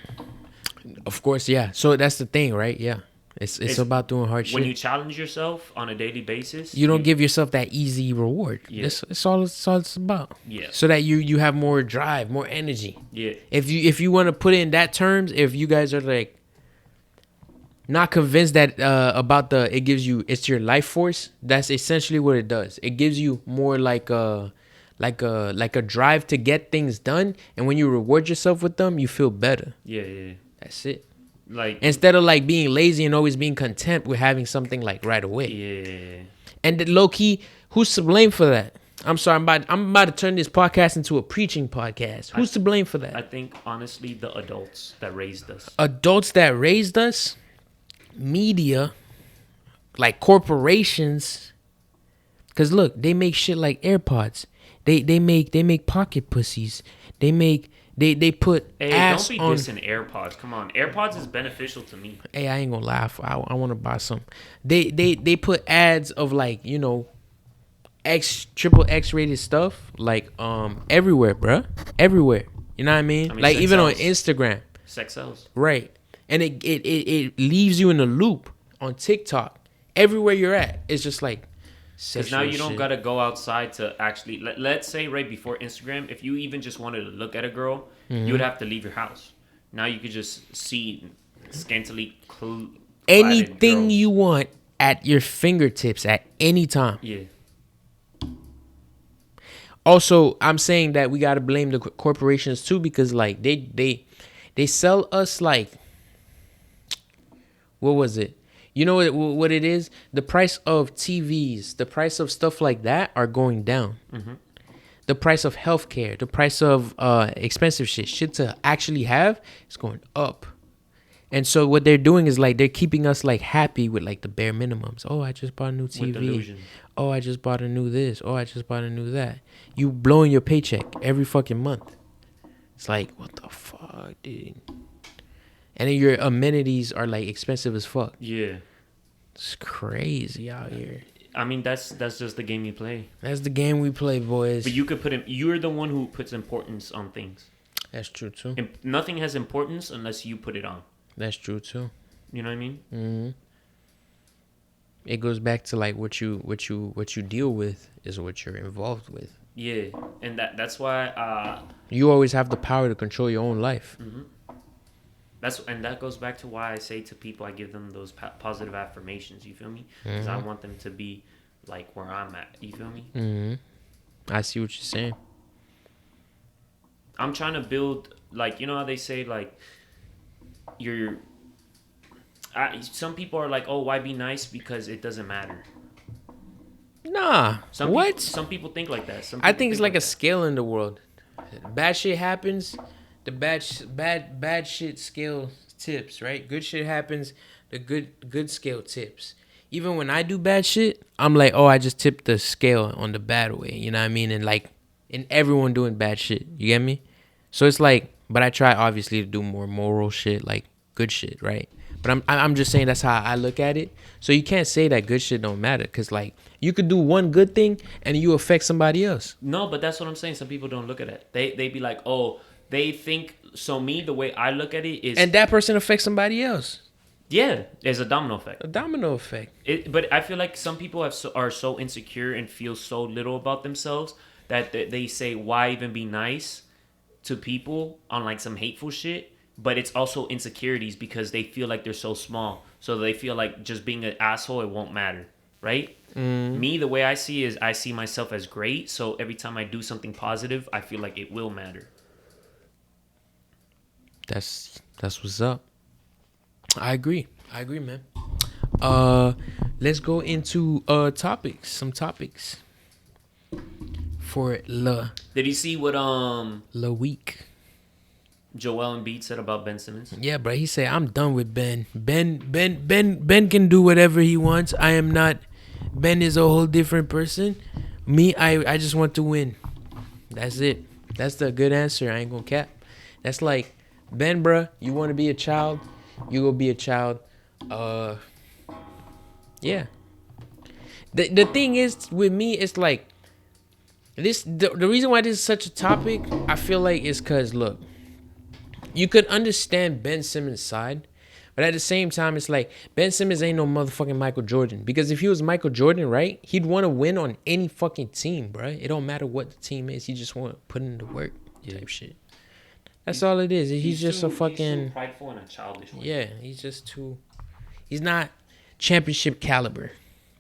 Of course, yeah. So that's the thing, right? Yeah. It's about doing hard shit.
When you challenge yourself on a daily basis,
you don't give yourself that easy reward.
Yeah.
It's all it's about.
Yeah.
So that you have more drive, more energy.
Yeah.
If you want to put it in that terms, if you guys are like not convinced that about it's your life force, that's essentially what it does. It gives you more like a drive to get things done, and when you reward yourself with them, you feel better.
Yeah.
That's it.
Like
instead of like being lazy and always being content with having something like right away.
Yeah.
And low key, who's to blame for that? I'm sorry, I'm about to turn this podcast into a preaching podcast. Who's to blame for that?
I think honestly, the adults that raised us.
Adults that raised us, media, like corporations. Cause look, they make shit like AirPods. They make pocket pussies. They make They put
Hey,
ass
don't be
on.
dissing AirPods. Come on, AirPods is beneficial to me.
Hey, I ain't gonna laugh. I want to buy some. They put ads of like triple X rated stuff like everywhere, bruh. Everywhere. You know what I mean? Like
sex
even on
sells.
Instagram.
Sex sells.
Right. And it leaves you in a loop on TikTok. Everywhere you're at, it's just like
Because now you don't
shit.
gotta go outside to actually. Let's say right before Instagram, if you even just wanted to look at a girl, you would have to leave your house. Now you could just see scantily cladded
Anything
girls.
you want at your fingertips at any time.
Yeah.
Also, I'm saying that we gotta blame the corporations too because like they sell us like what was it? You know what it is? The price of TVs, the price of stuff like that are going down.
Mm-hmm.
The price of healthcare, the price of expensive shit to actually have is going up. And so what they're doing is like they're keeping us like happy with like the bare minimums. Oh, I just bought a new TV.
delusion.
Oh, I just bought a new this. Oh, I just bought a new that. You blowing your paycheck every fucking month. It's like, what the fuck, dude? And then your amenities are like expensive as fuck.
Yeah.
It's crazy out here.
I mean, that's just the game you play.
That's the game we play, boys.
But you could put in. You're the one who puts importance on things.
That's true too.
Nothing has importance unless you put it on.
That's true too.
You know what I mean?
Mm-hmm. It goes back to like what you deal with is what you're involved with.
Yeah, and that's why.
You always have the power to control your own life.
Mm-hmm. That goes back to why I say to people, I give them those positive affirmations. You feel me? Because I want them to be like where I'm at. You feel me?
Mm-hmm. I see what you're saying.
I'm trying to build, like, you know how they say, like, some people are like, oh, why be nice? Because it doesn't matter.
Nah. What?
Some people think like that.
I think it's like a scale in the world. Bad shit happens, the bad shit scale tips, right? Good shit happens, the good scale tips. Even when I do bad shit, I'm like, oh, I just tipped the scale on the bad way. You know what I mean? And like, and everyone doing bad shit. You get me? So it's like, but I try obviously to do more moral shit, like good shit, right? But I'm just saying that's how I look at it. So you can't say that good shit don't matter, cause like you could do one good thing and you affect somebody else.
No, but that's what I'm saying. Some people don't look at it. They be like, oh, they think so. Me, the way I look at it is,
And that person affects somebody else.
yeah, there's a domino effect.
A domino effect.
But I feel like some people are so insecure and feel so little about themselves that they say, why even be nice to people on like some hateful shit? But it's also insecurities because they feel like they're so small. So they feel like just being an asshole, it won't matter. Right? Me, the way I see is I see myself as great. So every time I do something positive, I feel like it will matter.
That's what's up. I agree, man. Let's go into topics. Some topics for
Did you see what
la week.
Joel Embiid said about Ben Simmons?
Yeah, bro. He said, "I'm done with Ben. Ben can do whatever he wants. I am not. Ben is a whole different person. Me, I just want to win. That's it. That's the good answer. I ain't gonna cap. That's like Ben, bro. You want to be a child? You go be a child. Yeah. The thing is with me, it's like this. The reason why this is such a topic, I feel like, is because look." You could understand Ben Simmons' side, but at the same time, it's like Ben Simmons ain't no motherfucking Michael Jordan. Because if he was Michael Jordan, right, he'd want to win on any fucking team, bro. It don't matter what the team is. He just want to put in the work type shit. That's all it is. He's just a fucking...
He's too prideful and a childish way.
Yeah, he's just too... He's not championship caliber.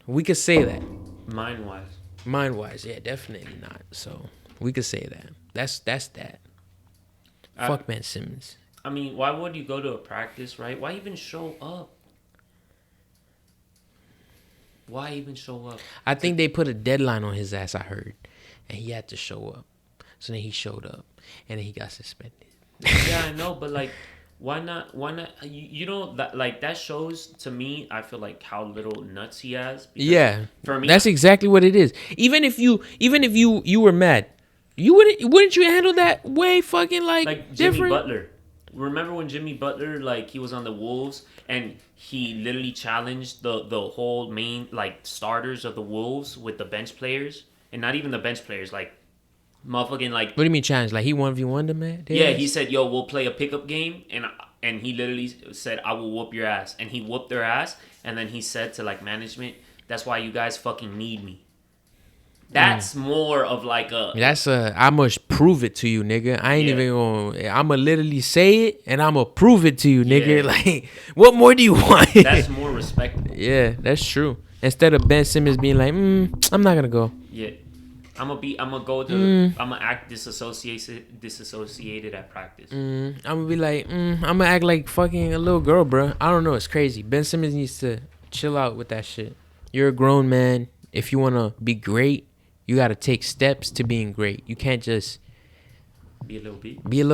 We could say that.
Mind-wise.
Mind-wise, yeah, definitely not. So we could say that. That's that. Fuck Ben Simmons.
I mean, why would you go to a practice, right? Why even show up? Why even show up?
I think they put a deadline on his ass, I heard. And he had to show up. So then he showed up. And then he got suspended.
Yeah, I know, but like, why not? You know, that like that shows to me, I feel like how little nuts he has.
Yeah.
For me,
that's exactly what it is. Even if you were mad, You wouldn't you handle that way fucking like
Jimmy
different?
Butler. Remember when Jimmy Butler, like, he was on the Wolves and he literally challenged the whole main, like, starters of the Wolves with the bench players, and not even the bench players, like, motherfucking, like.
What do you mean challenge? Like he 1v1 them, man?
Yeah, he said, "Yo, we'll play a pickup game," and he literally said, "I will whoop your ass," and he whooped their ass, and then he said to like management, "That's why you guys fucking need me." That's more of like a.
That's I must prove it to you, nigga. I ain't even gonna. I'ma literally say it and I'ma prove it to you, nigga.
Yeah.
Like, what more do you want?
That's more respectable.
Yeah, that's true. Instead of Ben Simmons being like, I'm not gonna go.
Yeah, I'm gonna act disassociated at practice.
I'm gonna be like, I'm gonna act like fucking a little girl, bro. I don't know. It's crazy. Ben Simmons needs to chill out with that shit. You're a grown man. If you wanna be great, you gotta take steps to being great. You can't just
be a little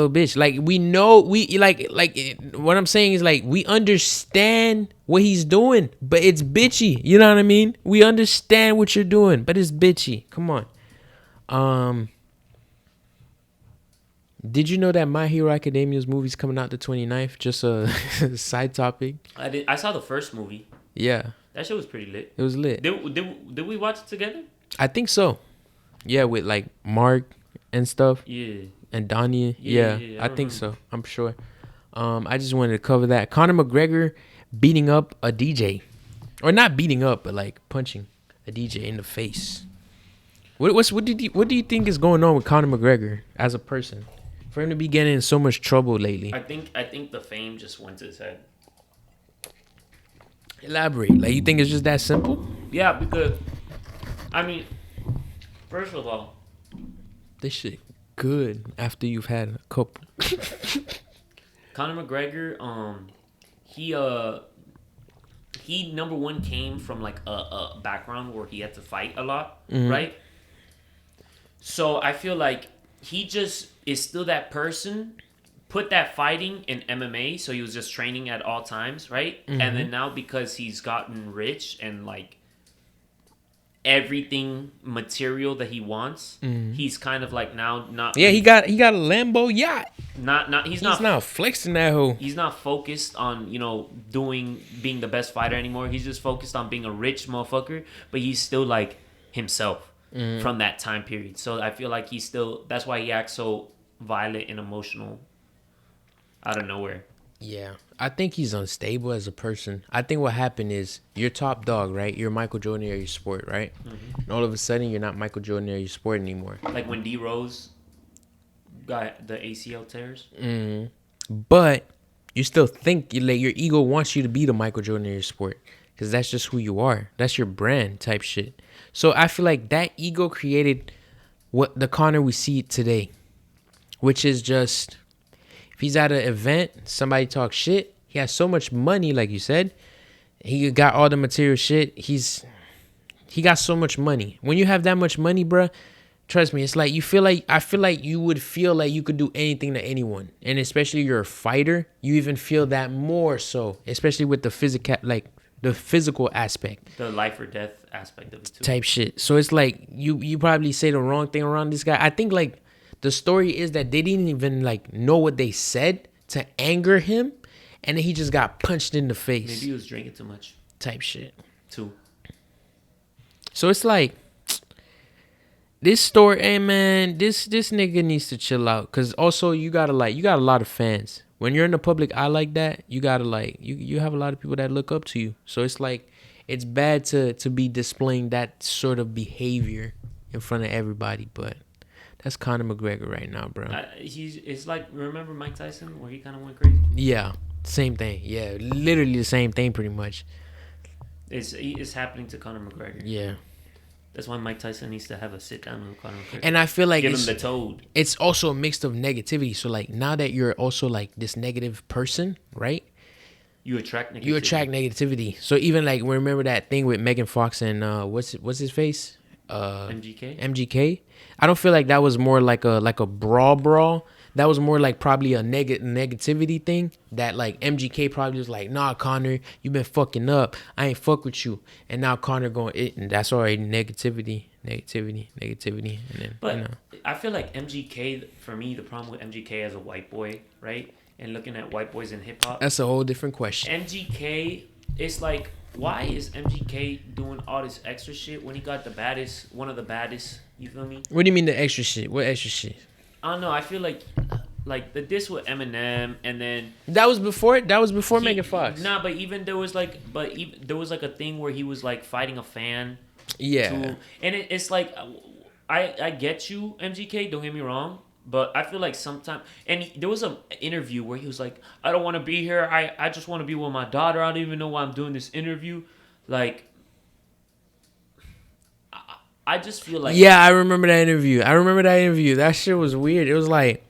bitch. Like, we know, what I'm saying is, like, we understand what he's doing, but it's bitchy. You know what I mean? We understand what you're doing, but it's bitchy. Come on. Did you know that My Hero Academia's movie's coming out the 29th? Just a side topic.
I saw the first movie.
Yeah.
That shit was pretty lit.
It was lit.
Did we watch it together?
I think so. Yeah, with like Mark and stuff.
Yeah.
And Donnie. Yeah, I think so. I'm sure. I just wanted to cover that. Conor McGregor beating up a DJ. Or not beating up, but like punching a DJ in the face. What do you think is going on with Conor McGregor as a person? For him to be getting in so much trouble lately.
I think the fame just went to his head.
Elaborate. Like, you think it's just that simple?
Yeah, because I mean, first of all,
this shit good after you've had a couple.
Conor McGregor, he number one came from like a background where he had to fight a lot, right? So I feel like he just is still that person, put that fighting in MMA, so he was just training at all times, right? And then now because he's gotten rich and like everything material that he wants, he's kind of like now not.
Yeah, he got a Lambo yacht.
He's
not flexing that hoe.
He's not focused on, being the best fighter anymore. He's just focused on being a rich motherfucker, but he's still like himself from that time period. So I feel like that's why he acts so violent and emotional out of nowhere.
Yeah, I think he's unstable as a person. I think what happened is you're top dog, right? You're Michael Jordan of your sport, right? And all of a sudden you're not Michael Jordan of your sport anymore.
Like when D Rose got the ACL tears.
But you still think like your ego wants you to be the Michael Jordan of your sport because that's just who you are. That's your brand type shit. So I feel like that ego created what the Conor we see today, which is just if he's at an event, somebody talks shit. He has so much money, like you said. He got all the material shit. He got so much money. When you have that much money, bruh, trust me, it's like I feel like you would feel like you could do anything to anyone. And especially you're a fighter, you even feel that more so, especially with the physical aspect.
The life or death aspect of it too.
Type shit. So it's like you probably say the wrong thing around this guy. I think like the story is that they didn't even like know what they said to anger him, and then he just got punched in the face.
Maybe he was drinking too much.
Type shit.
Too.
So it's like this story, hey man, this nigga needs to chill out. Cause also you got a lot of fans. When you're in the public eye like that, you gotta like you have a lot of people that look up to you. So it's like it's bad to be displaying that sort of behavior in front of everybody, but that's Conor McGregor right now, bro.
It's like, remember Mike Tyson where he kind of went crazy?
Yeah, same thing. Yeah, literally the same thing pretty much.
It's happening to Conor McGregor.
Yeah.
That's why Mike Tyson needs to have a sit down with Conor McGregor.
And I feel like
give him the toad.
It's also a mix of negativity. So like now that you're also like this negative person, right?
You attract negativity.
You attract negativity. So even like remember that thing with Megan Fox and what's his face?
MGK.
MGK. I don't feel like that was more like a brawl. that was more like probably a negativity thing. That like MGK probably was like, nah, Connor, you been fucking up. I ain't fuck with you. And now Connor going, and that's already negativity. And then,
But
you know.
I feel like MGK, for me, the problem with MGK as a white boy, right? And looking at white boys in hip hop.
That's a whole different question.
MGK, it's like, why is MGK doing all this extra shit when he got one of the baddest, you feel me?
What do you mean the extra shit? What extra shit?
I don't know, I feel like the diss with Eminem, and then
That was before Megan Fox.
Nah, but even there was like a thing where he was like fighting a fan.
Yeah.
And it's like, I get you, MGK, don't get me wrong, but I feel like sometimes, and there was an interview where he was like, I don't want to be here, I just want to be with my daughter, I don't even know why I'm doing this interview. Like, I just feel like...
Yeah, I remember that interview. That shit was weird. It was like,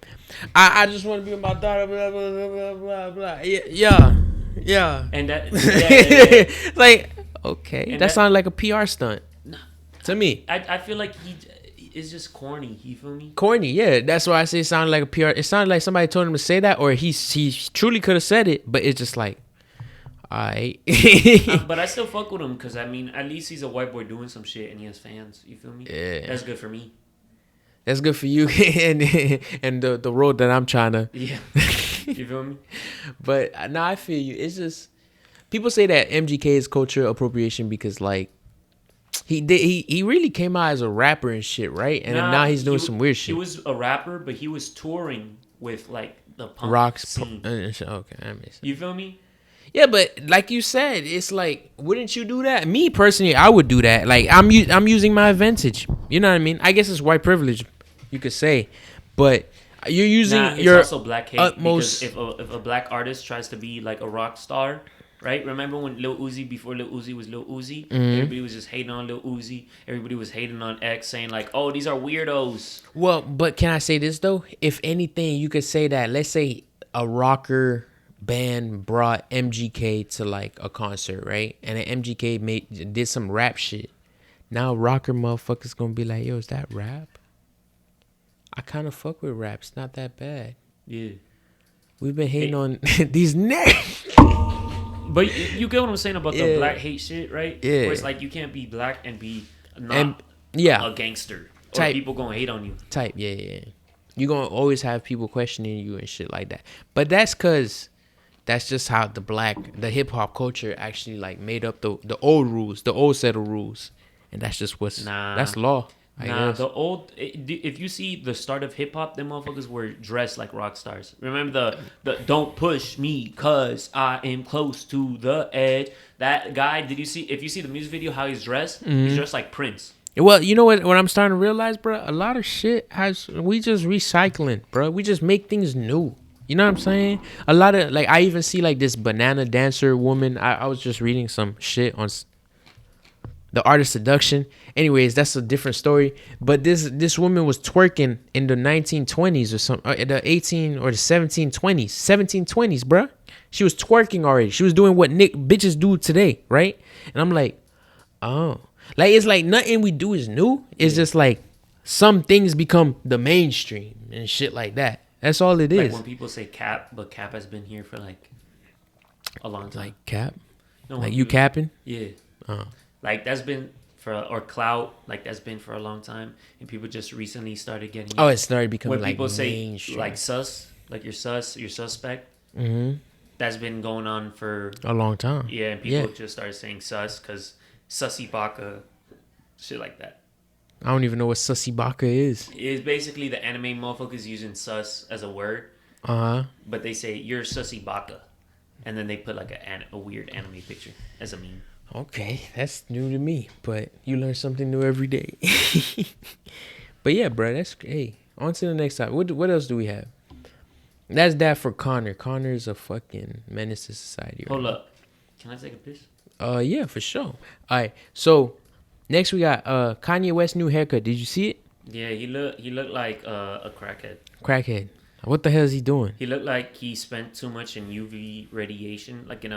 I just want to be with my daughter, blah, blah, blah, blah, blah, blah. Yeah.
And that...
Like, okay.
And
that sounded like a PR stunt.
Nah,
to me.
I feel like he is just corny, you feel me?
Corny, yeah. That's why I say it sounded like a PR. It sounded like somebody told him to say that, or he truly could have said it, but it's just like, alright.
But I still fuck with him because, I mean, at least he's a white boy doing some shit and he has fans. You feel me?
Yeah.
That's good for me.
That's good for you and the road that I'm trying to.
Yeah. You feel me?
But now I feel you. It's just people say that MGK is culture appropriation because like he really came out as a rapper and shit, right? And now he's doing some weird shit.
He was a rapper, but he was touring with like the punk
Rocks
scene.
Okay, that makes sense.
You feel me?
Yeah, but like you said, it's like, wouldn't you do that? Me personally, I would do that. Like I'm using my advantage. You know what I mean? I guess it's white privilege, you could say, but you're using your
it's also black hate
utmost.
Because if a black artist tries to be like a rock star, right? Remember when Lil Uzi, before Lil Uzi was Lil Uzi, everybody was just hating on Lil Uzi. Everybody was hating on X, saying like, "Oh, these are weirdos."
Well, but can I say this though? If anything, you could say that. Let's say a rocker band brought MGK to like a concert, right? And then MGK did some rap shit. Now rocker motherfuckers gonna be like, yo, is that rap? I kind of fuck with rap. It's not that bad.
Yeah.
We've been hating on these nerds.
But you get what I'm saying about the black hate shit, right?
Yeah.
Where it's like you can't be black and be not a gangster. Or
Type.
people gonna hate on you.
Yeah. You're gonna always have people questioning you and shit like that. But that's cause that's just how the hip hop culture actually like made up the old rules, the old set of rules, and that's just that's law. I guess.
If you see the start of hip hop, them motherfuckers were dressed like rock stars. Remember the "Don't push me, cause I am close to the edge." That guy, if you see the music video, how he's dressed? He's dressed like Prince.
Well, you know what I'm starting to realize, bro? A lot of shit we just recycling, bro. We just make things new. You know what I'm saying? A lot of, like, I even see, like, this banana dancer woman. I was just reading some shit on the art of seduction. Anyways, that's a different story. But this woman was twerking in the 1920s or something, the 18 or the 1720s, bro. She was twerking already. She was doing what bitches do today, right? And I'm like, oh. Like, it's like nothing we do is new. It's just like some things become the mainstream and shit like that. That's all it is.
Like when people say cap, but cap has been here for like a long time.
Like cap?
No,
like you capping?
Yeah. Like that's been or clout, like that's been for a long time. And people just recently started getting
it started becoming
when
like
people
mainstream.
say like sus, like you're suspect.
Mm-hmm.
That's been going on for
a long time.
Yeah, and people just started saying sus because sussy baka, shit like that.
I don't even know what sussy baka is.
It's basically the anime motherfuckers using sus as a word. But they say you're sussy baka, and then they put like a weird anime picture as a meme.
Okay, that's new to me, but you learn something new every day. But yeah, bro, on to the next time. What else do we have? That's that for Connor. Connor's a fucking menace to society.
Hold up. Can I take a piss?
Yeah, for sure. All right, so next we got Kanye West's new haircut. Did you see it?
Yeah, he looked like a crackhead.
Crackhead. What the hell is he doing?
He looked like he spent too much in UV radiation, like in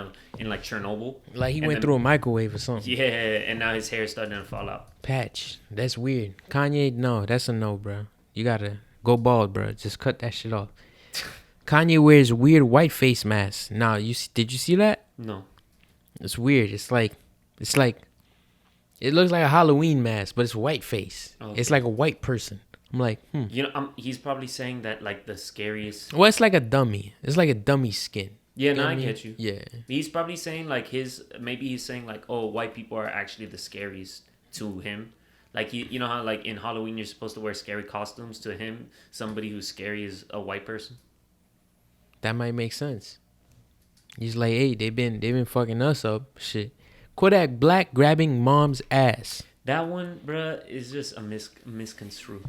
like Chernobyl.
Like he went through a microwave or something.
Yeah, and now his hair is starting to fall out.
Patch. That's weird. Kanye, no, that's a no, bro. You gotta Go bald, bro. Just cut that shit off. Kanye wears weird white face mask. Nah, did you see that?
No.
It's weird. It's like it looks like a Halloween mask, but it's white face.
Okay.
It's like a white person. I'm like,
You know, he's probably saying that like the scariest.
Well, it's like a dummy. It's like a dummy skin.
Yeah,
You know
no,
what
I
mean?
get you.
Yeah.
He's probably saying like maybe he's saying like, oh, white people are actually the scariest to him. Like you know how like in Halloween you're supposed to wear scary costumes. To him, somebody who's scary is a white person.
That might make sense. He's like, hey, they've been fucking us up. Shit. Kodak Black grabbing mom's ass.
That one, bruh, is just a misconstrued.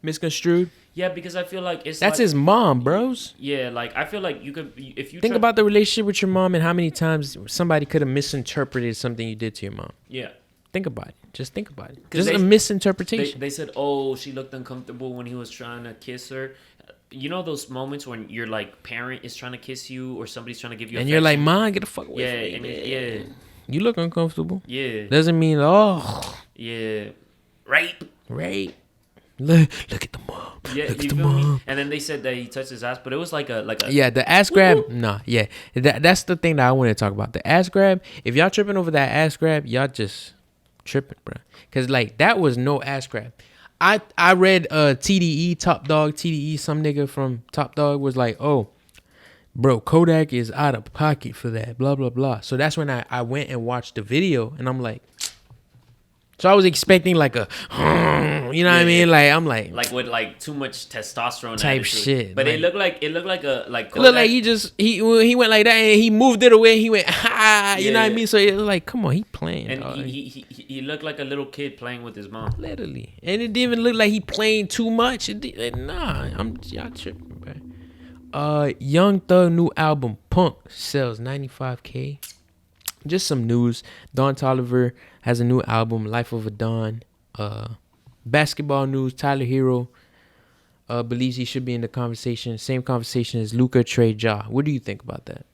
Misconstrued?
Yeah, because I feel like it's
That's
like,
his mom, bros.
Yeah, like I feel like you could if you
Think about the relationship with your mom and how many times somebody could have misinterpreted something you did to your mom.
Yeah.
Think about it. Just think about it.
'Cause
Just a misinterpretation.
They said, oh, she looked uncomfortable when he was trying to kiss her. You know those moments when your like parent is trying to kiss you or somebody's trying to give you
And you're like,
affection?
Mom, get the fuck away from me.
Yeah.
You look uncomfortable.
Yeah.
Doesn't mean, oh,
Yeah. Rape.
look at the mom.
Yeah,
Look
you
at the
feel me?
mom.
And then they said that he touched his ass, but it was like a
Yeah, the ass grab. Nah, yeah. That's the thing that I want to talk about. The ass grab. If y'all tripping over that ass grab, y'all just tripping, bro. Because, like, that was no ass grab. I read TDE, Top Dog, TDE, some nigga from Top Dog was like, oh, bro, Kodak is out of pocket for that, blah, blah, blah. So that's when I went and watched the video, and I'm like, so I was expecting like a, you know what I mean? Like, I'm like
with like too much testosterone
type
attitude.
shit.
But
like,
it looked like
it looked
Kodak,
like he went like that and he moved it away. He went, ha, you know what I mean? So it was like, come on, he playing.
and
dog.
he looked like a little kid playing with his mom.
Literally. And it didn't even look like he playing too much. Nah, y'all tripping, bro. Young Thug new album Punk sells 95K. Just some news. Don Toliver has a new album, Life of a Don. Basketball news. Tyler Hero believes he should be in the conversation. Same conversation as Luka, Trey, Ja. What do you think about that?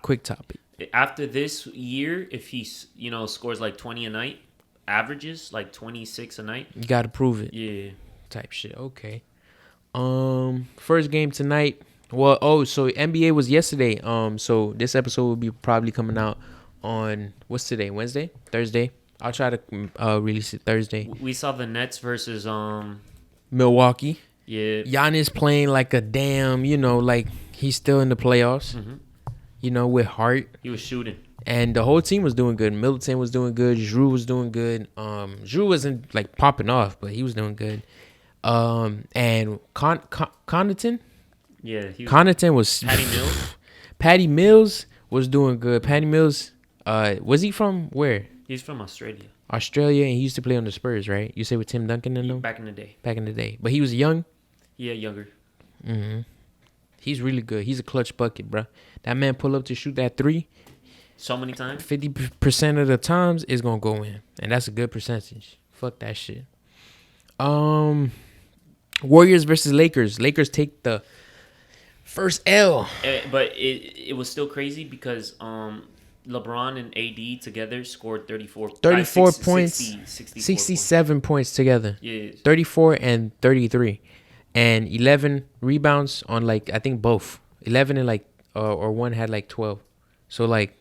Quick topic.
After this year, if he scores like 20 a night, averages like 26 a night,
You got to prove it.
yeah.
Type shit. Okay. First game tonight. Well, so NBA was yesterday. So this episode will be probably coming out on what's today? Wednesday? Thursday? I'll try to release it Thursday.
We saw the Nets versus
Milwaukee.
yeah.
Giannis playing like a damn, like he's still in the playoffs.
Mm-hmm.
With heart.
He was shooting.
And the whole team was doing good. Middleton was doing good. Drew was doing good. Drew wasn't like popping off, but he was doing good. And Connaughton.
Yeah. He was,
Connaughton was
Patty Mills.
Patty Mills was doing good. Patty Mills, was he from where?
He's from Australia.
Australia, and he used to play on the Spurs, right? You say with Tim Duncan and them?
Back in the day.
Back in the day. But he was young.
Yeah, younger.
Mm-hmm. He's really good. He's a clutch bucket, bro. That man pull up to shoot that three.
So many times.
50% of the times it's gonna go in, and that's a good percentage. Fuck that shit. Warriors versus Lakers. Lakers take the first L.
But it was still crazy because LeBron and AD together scored 34
points, 67 points together.
Yeah.
34 and 33. And 11 rebounds on like, I think both. 11 and like, or one had like 12. So like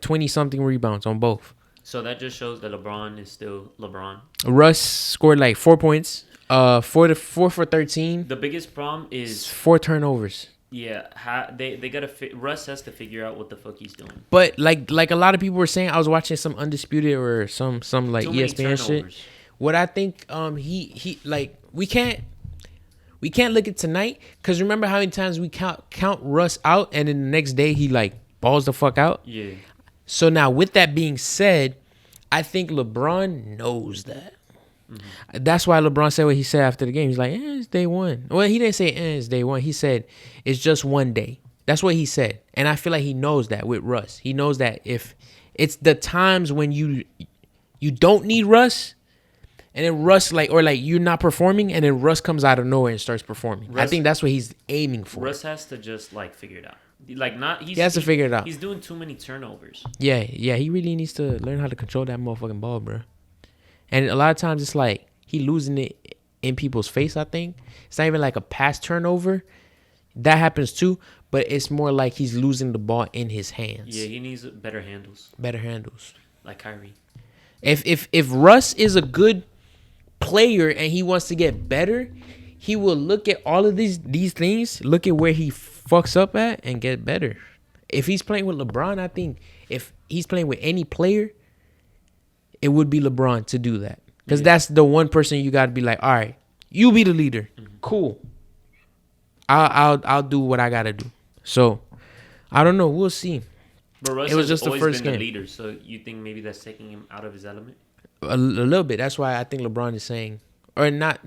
20 something rebounds on both.
So that just shows that LeBron is still LeBron.
Russ scored like 4 points. 4 for 13.
The biggest problem is
4 turnovers.
Yeah, they gotta. Russ has to figure out what the fuck he's doing.
But like a lot of people were saying, I was watching some Undisputed or some like
Too many
ESPN shit.
turnovers.
What I think he like we can't look at tonight because remember how many times we count Russ out and then the next day he like balls the fuck out.
Yeah.
So now with that being said, I think LeBron knows that. Mm-hmm. That's why LeBron said what he said after the game. He's like, it's day one. Well, he didn't say it's day one. He said it's just one day. That's what he said. And I feel like he knows that with Russ. He knows that if it's the times when you don't need Russ, and then Russ you're not performing, and then Russ comes out of nowhere and starts performing. I think that's what he's aiming for.
Russ has to just like figure it out. He
has to figure it out.
He's doing too many turnovers.
Yeah. He really needs to learn how to control that motherfucking ball, bro. And a lot of times it's like he losing it in people's face. I think it's not even like a pass turnover. That happens too, but it's more like he's losing the ball in his hands.
Yeah, he needs better handles.
Better handles.
Like Kyrie.
If Russ is a good player and he wants to get better, he will look at all of these things, look at where he fucks up at, and get better. If he's playing with LeBron, I think if he's playing with any player, it would be LeBron to do that. Because that's the one person you got to be like, all right, you be the leader. Cool. I'll do what I got to do. So, I don't know. We'll see.
But Russ
It was
has
just the
always
first
been
game.
the leader, so you think maybe that's taking him out of his element?
A little bit. That's why I think LeBron is saying, or not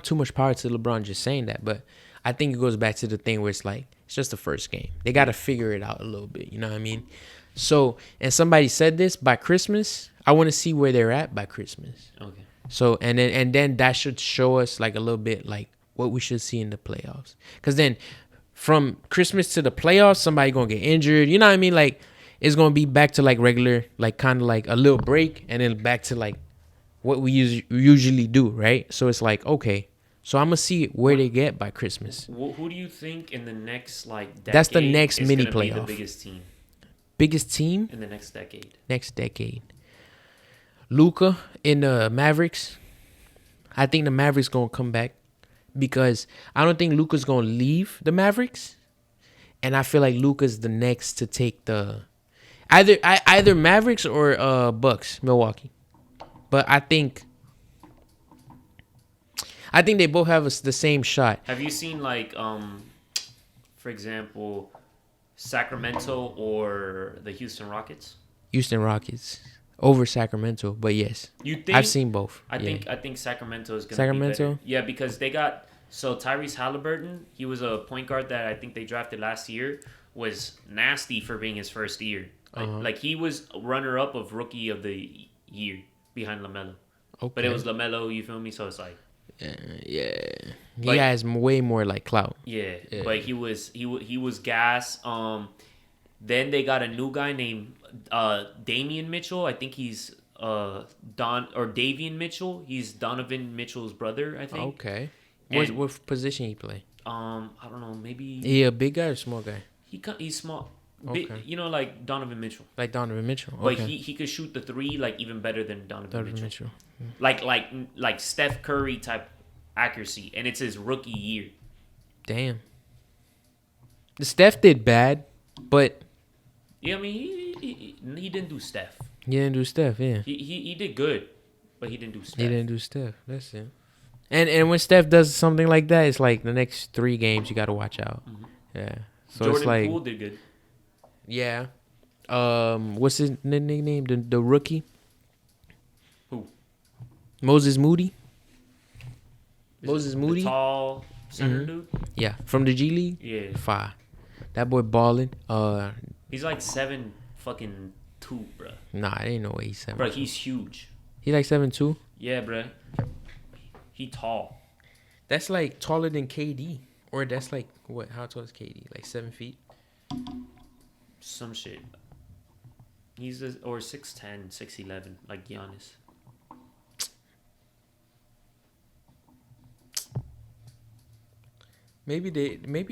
too much power to LeBron just saying that, but I think it goes back to the thing where it's like, it's just the first game. They got to figure it out a little bit. You know what I mean? So, and somebody said this, by Christmas, I want to see where they're at by Christmas.
Okay.
So, and then that should show us like a little bit like what we should see in the playoffs. Because then from Christmas to the playoffs, somebody going to get injured. You know what I mean? Like, it's going to be back to like regular, like kind of like a little break, and then back to like what we usually do, right? So it's like, okay, so I'm going to see where they get by Christmas.
Who do you think in the next like decade
That's the next
is
mini
gonna be the
playoff.
biggest team
Biggest team
in the next decade?
next decade. Luka in the Mavericks. I think the Mavericks going to come back because I don't think Luka's going to leave the Mavericks. And I feel like Luka's the next to take the either Mavericks or Bucks, Milwaukee. But I think they both have the same shot.
Have you seen like for example, Sacramento or the Houston Rockets?
Houston Rockets over Sacramento, but yes,
You think
I've seen both.
I
Yeah.
think Sacramento is gonna
Sacramento?
be better. Yeah, because they got Tyrese Halliburton. He was a point guard that I think they drafted last year. Was nasty for being his first year. Like he was runner up of rookie of the year behind LaMelo.
Okay.
But it was LaMelo. You feel me? So it's like
Yeah. He
Like-
has way more like clout.
yeah.
Yeah.
But he was gas. Then they got a new guy named Damian Mitchell. I think he's Davian Mitchell. He's Donovan Mitchell's brother, I think.
Okay.
And-
What position he play?
I don't know. Maybe
He a big guy or small guy?
he's small.
Okay.
You know, like Donovan Mitchell.
Like Donovan Mitchell.
But
Okay.
he could shoot the three like even better than Donovan
Donovan
Mitchell.
Mitchell.
Like Steph Curry type accuracy, and it's his rookie year.
Damn. The Steph did bad, but
Yeah, I mean he didn't do Steph.
he didn't do Steph. Yeah.
He did good, but he didn't do Steph.
He didn't do Steph. That's it. And when Steph does something like that, it's like the next 3 games you got to watch out. Yeah. So
Jordan
it's like,
Poole did good.
yeah. What's his nickname? The rookie?
Who?
Moses Moody?
Is
Moses
it
Moody?
the tall center dude.
Yeah. From the G League?
Yeah,
Fire. That boy balling.
he's like 7'2", bro.
Nah, I didn't know what he's 7.
Bro, he's huge.
He like 7'2"?
Yeah, bro. He tall.
That's like taller than KD. Or that's like, what? How tall is KD? Like 7 feet?
Some shit. Or 6'10", 6'11", like Giannis.
Maybe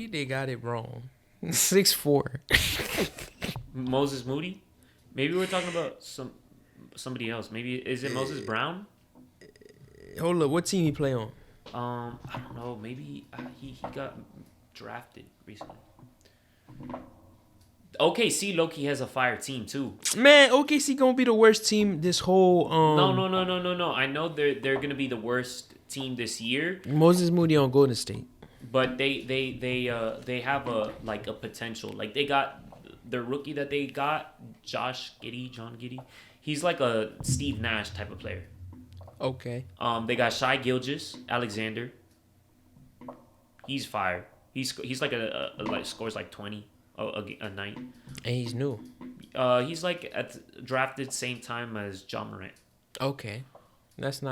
they got it wrong. 6'4".
Moses Moody? Maybe we're talking about somebody else. Maybe is it Moses Brown?
Hold up, what team he play on?
I don't know. Maybe he got drafted recently. OKC Loki has a fire team too.
Man, OKC gonna be the worst team this whole
No. I know they're gonna be the worst team this year,
Moses Moody on Golden State.
but they have a potential. Like they got their rookie that they got, John Giddey. He's like a Steve Nash type of player.
Okay.
They got Shai Gilgeous-Alexander. He's fire. He's like like scores like 20 a night.
And he's new.
He's like drafted same time as John Morant.
Okay. That's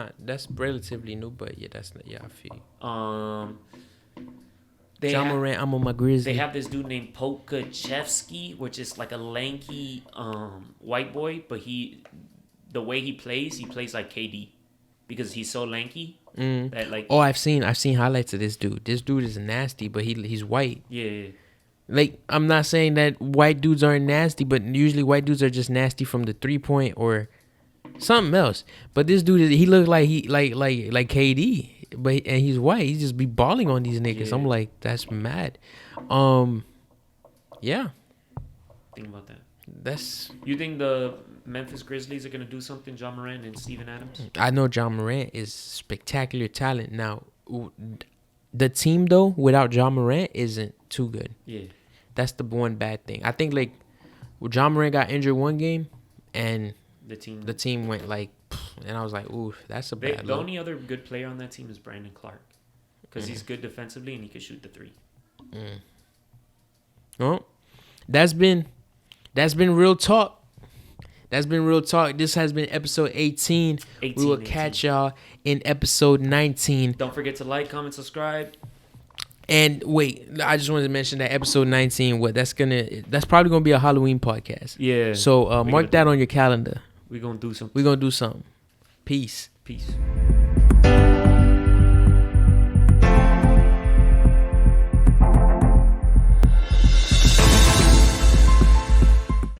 relatively new, but yeah, I feel you. John Morant, I'm on my Grizzly.
They have this dude named Pokachevsky, which is like a lanky white boy, but the way he plays like KD because he's so lanky. That like,
Oh, I've seen highlights of this dude. This dude is nasty, but he's white.
yeah.
Like, I'm not saying that white dudes aren't nasty, but usually white dudes are just nasty from the 3-point or something else. But this dude, he looked like like KD, but and he's white. He just be balling on these niggas.
Yeah.
I'm like, that's mad. Yeah,
Think about that.
that's.
You think the Memphis Grizzlies are gonna do something? John Morant and Steven Adams.
I know John Morant is spectacular talent. Now, the team though without John Morant isn't too good.
Yeah.
That's the one bad thing. I think like John Morant got injured one game, and
The
team went like, and I was like, ooh, that's a bad
The
look.
only other good player on that team is Brandon Clark, because he's good defensively and he can shoot the three.
Well, that's been real talk. That's been real talk. This has been episode 18. We will catch y'all in episode 19.
Don't forget to like, comment, subscribe.
And wait, I just wanted to mention that episode 19. That's probably gonna be a Halloween podcast.
Yeah.
So mark that on your calendar.
We're gonna do something.
We're gonna do something. Peace.
Peace.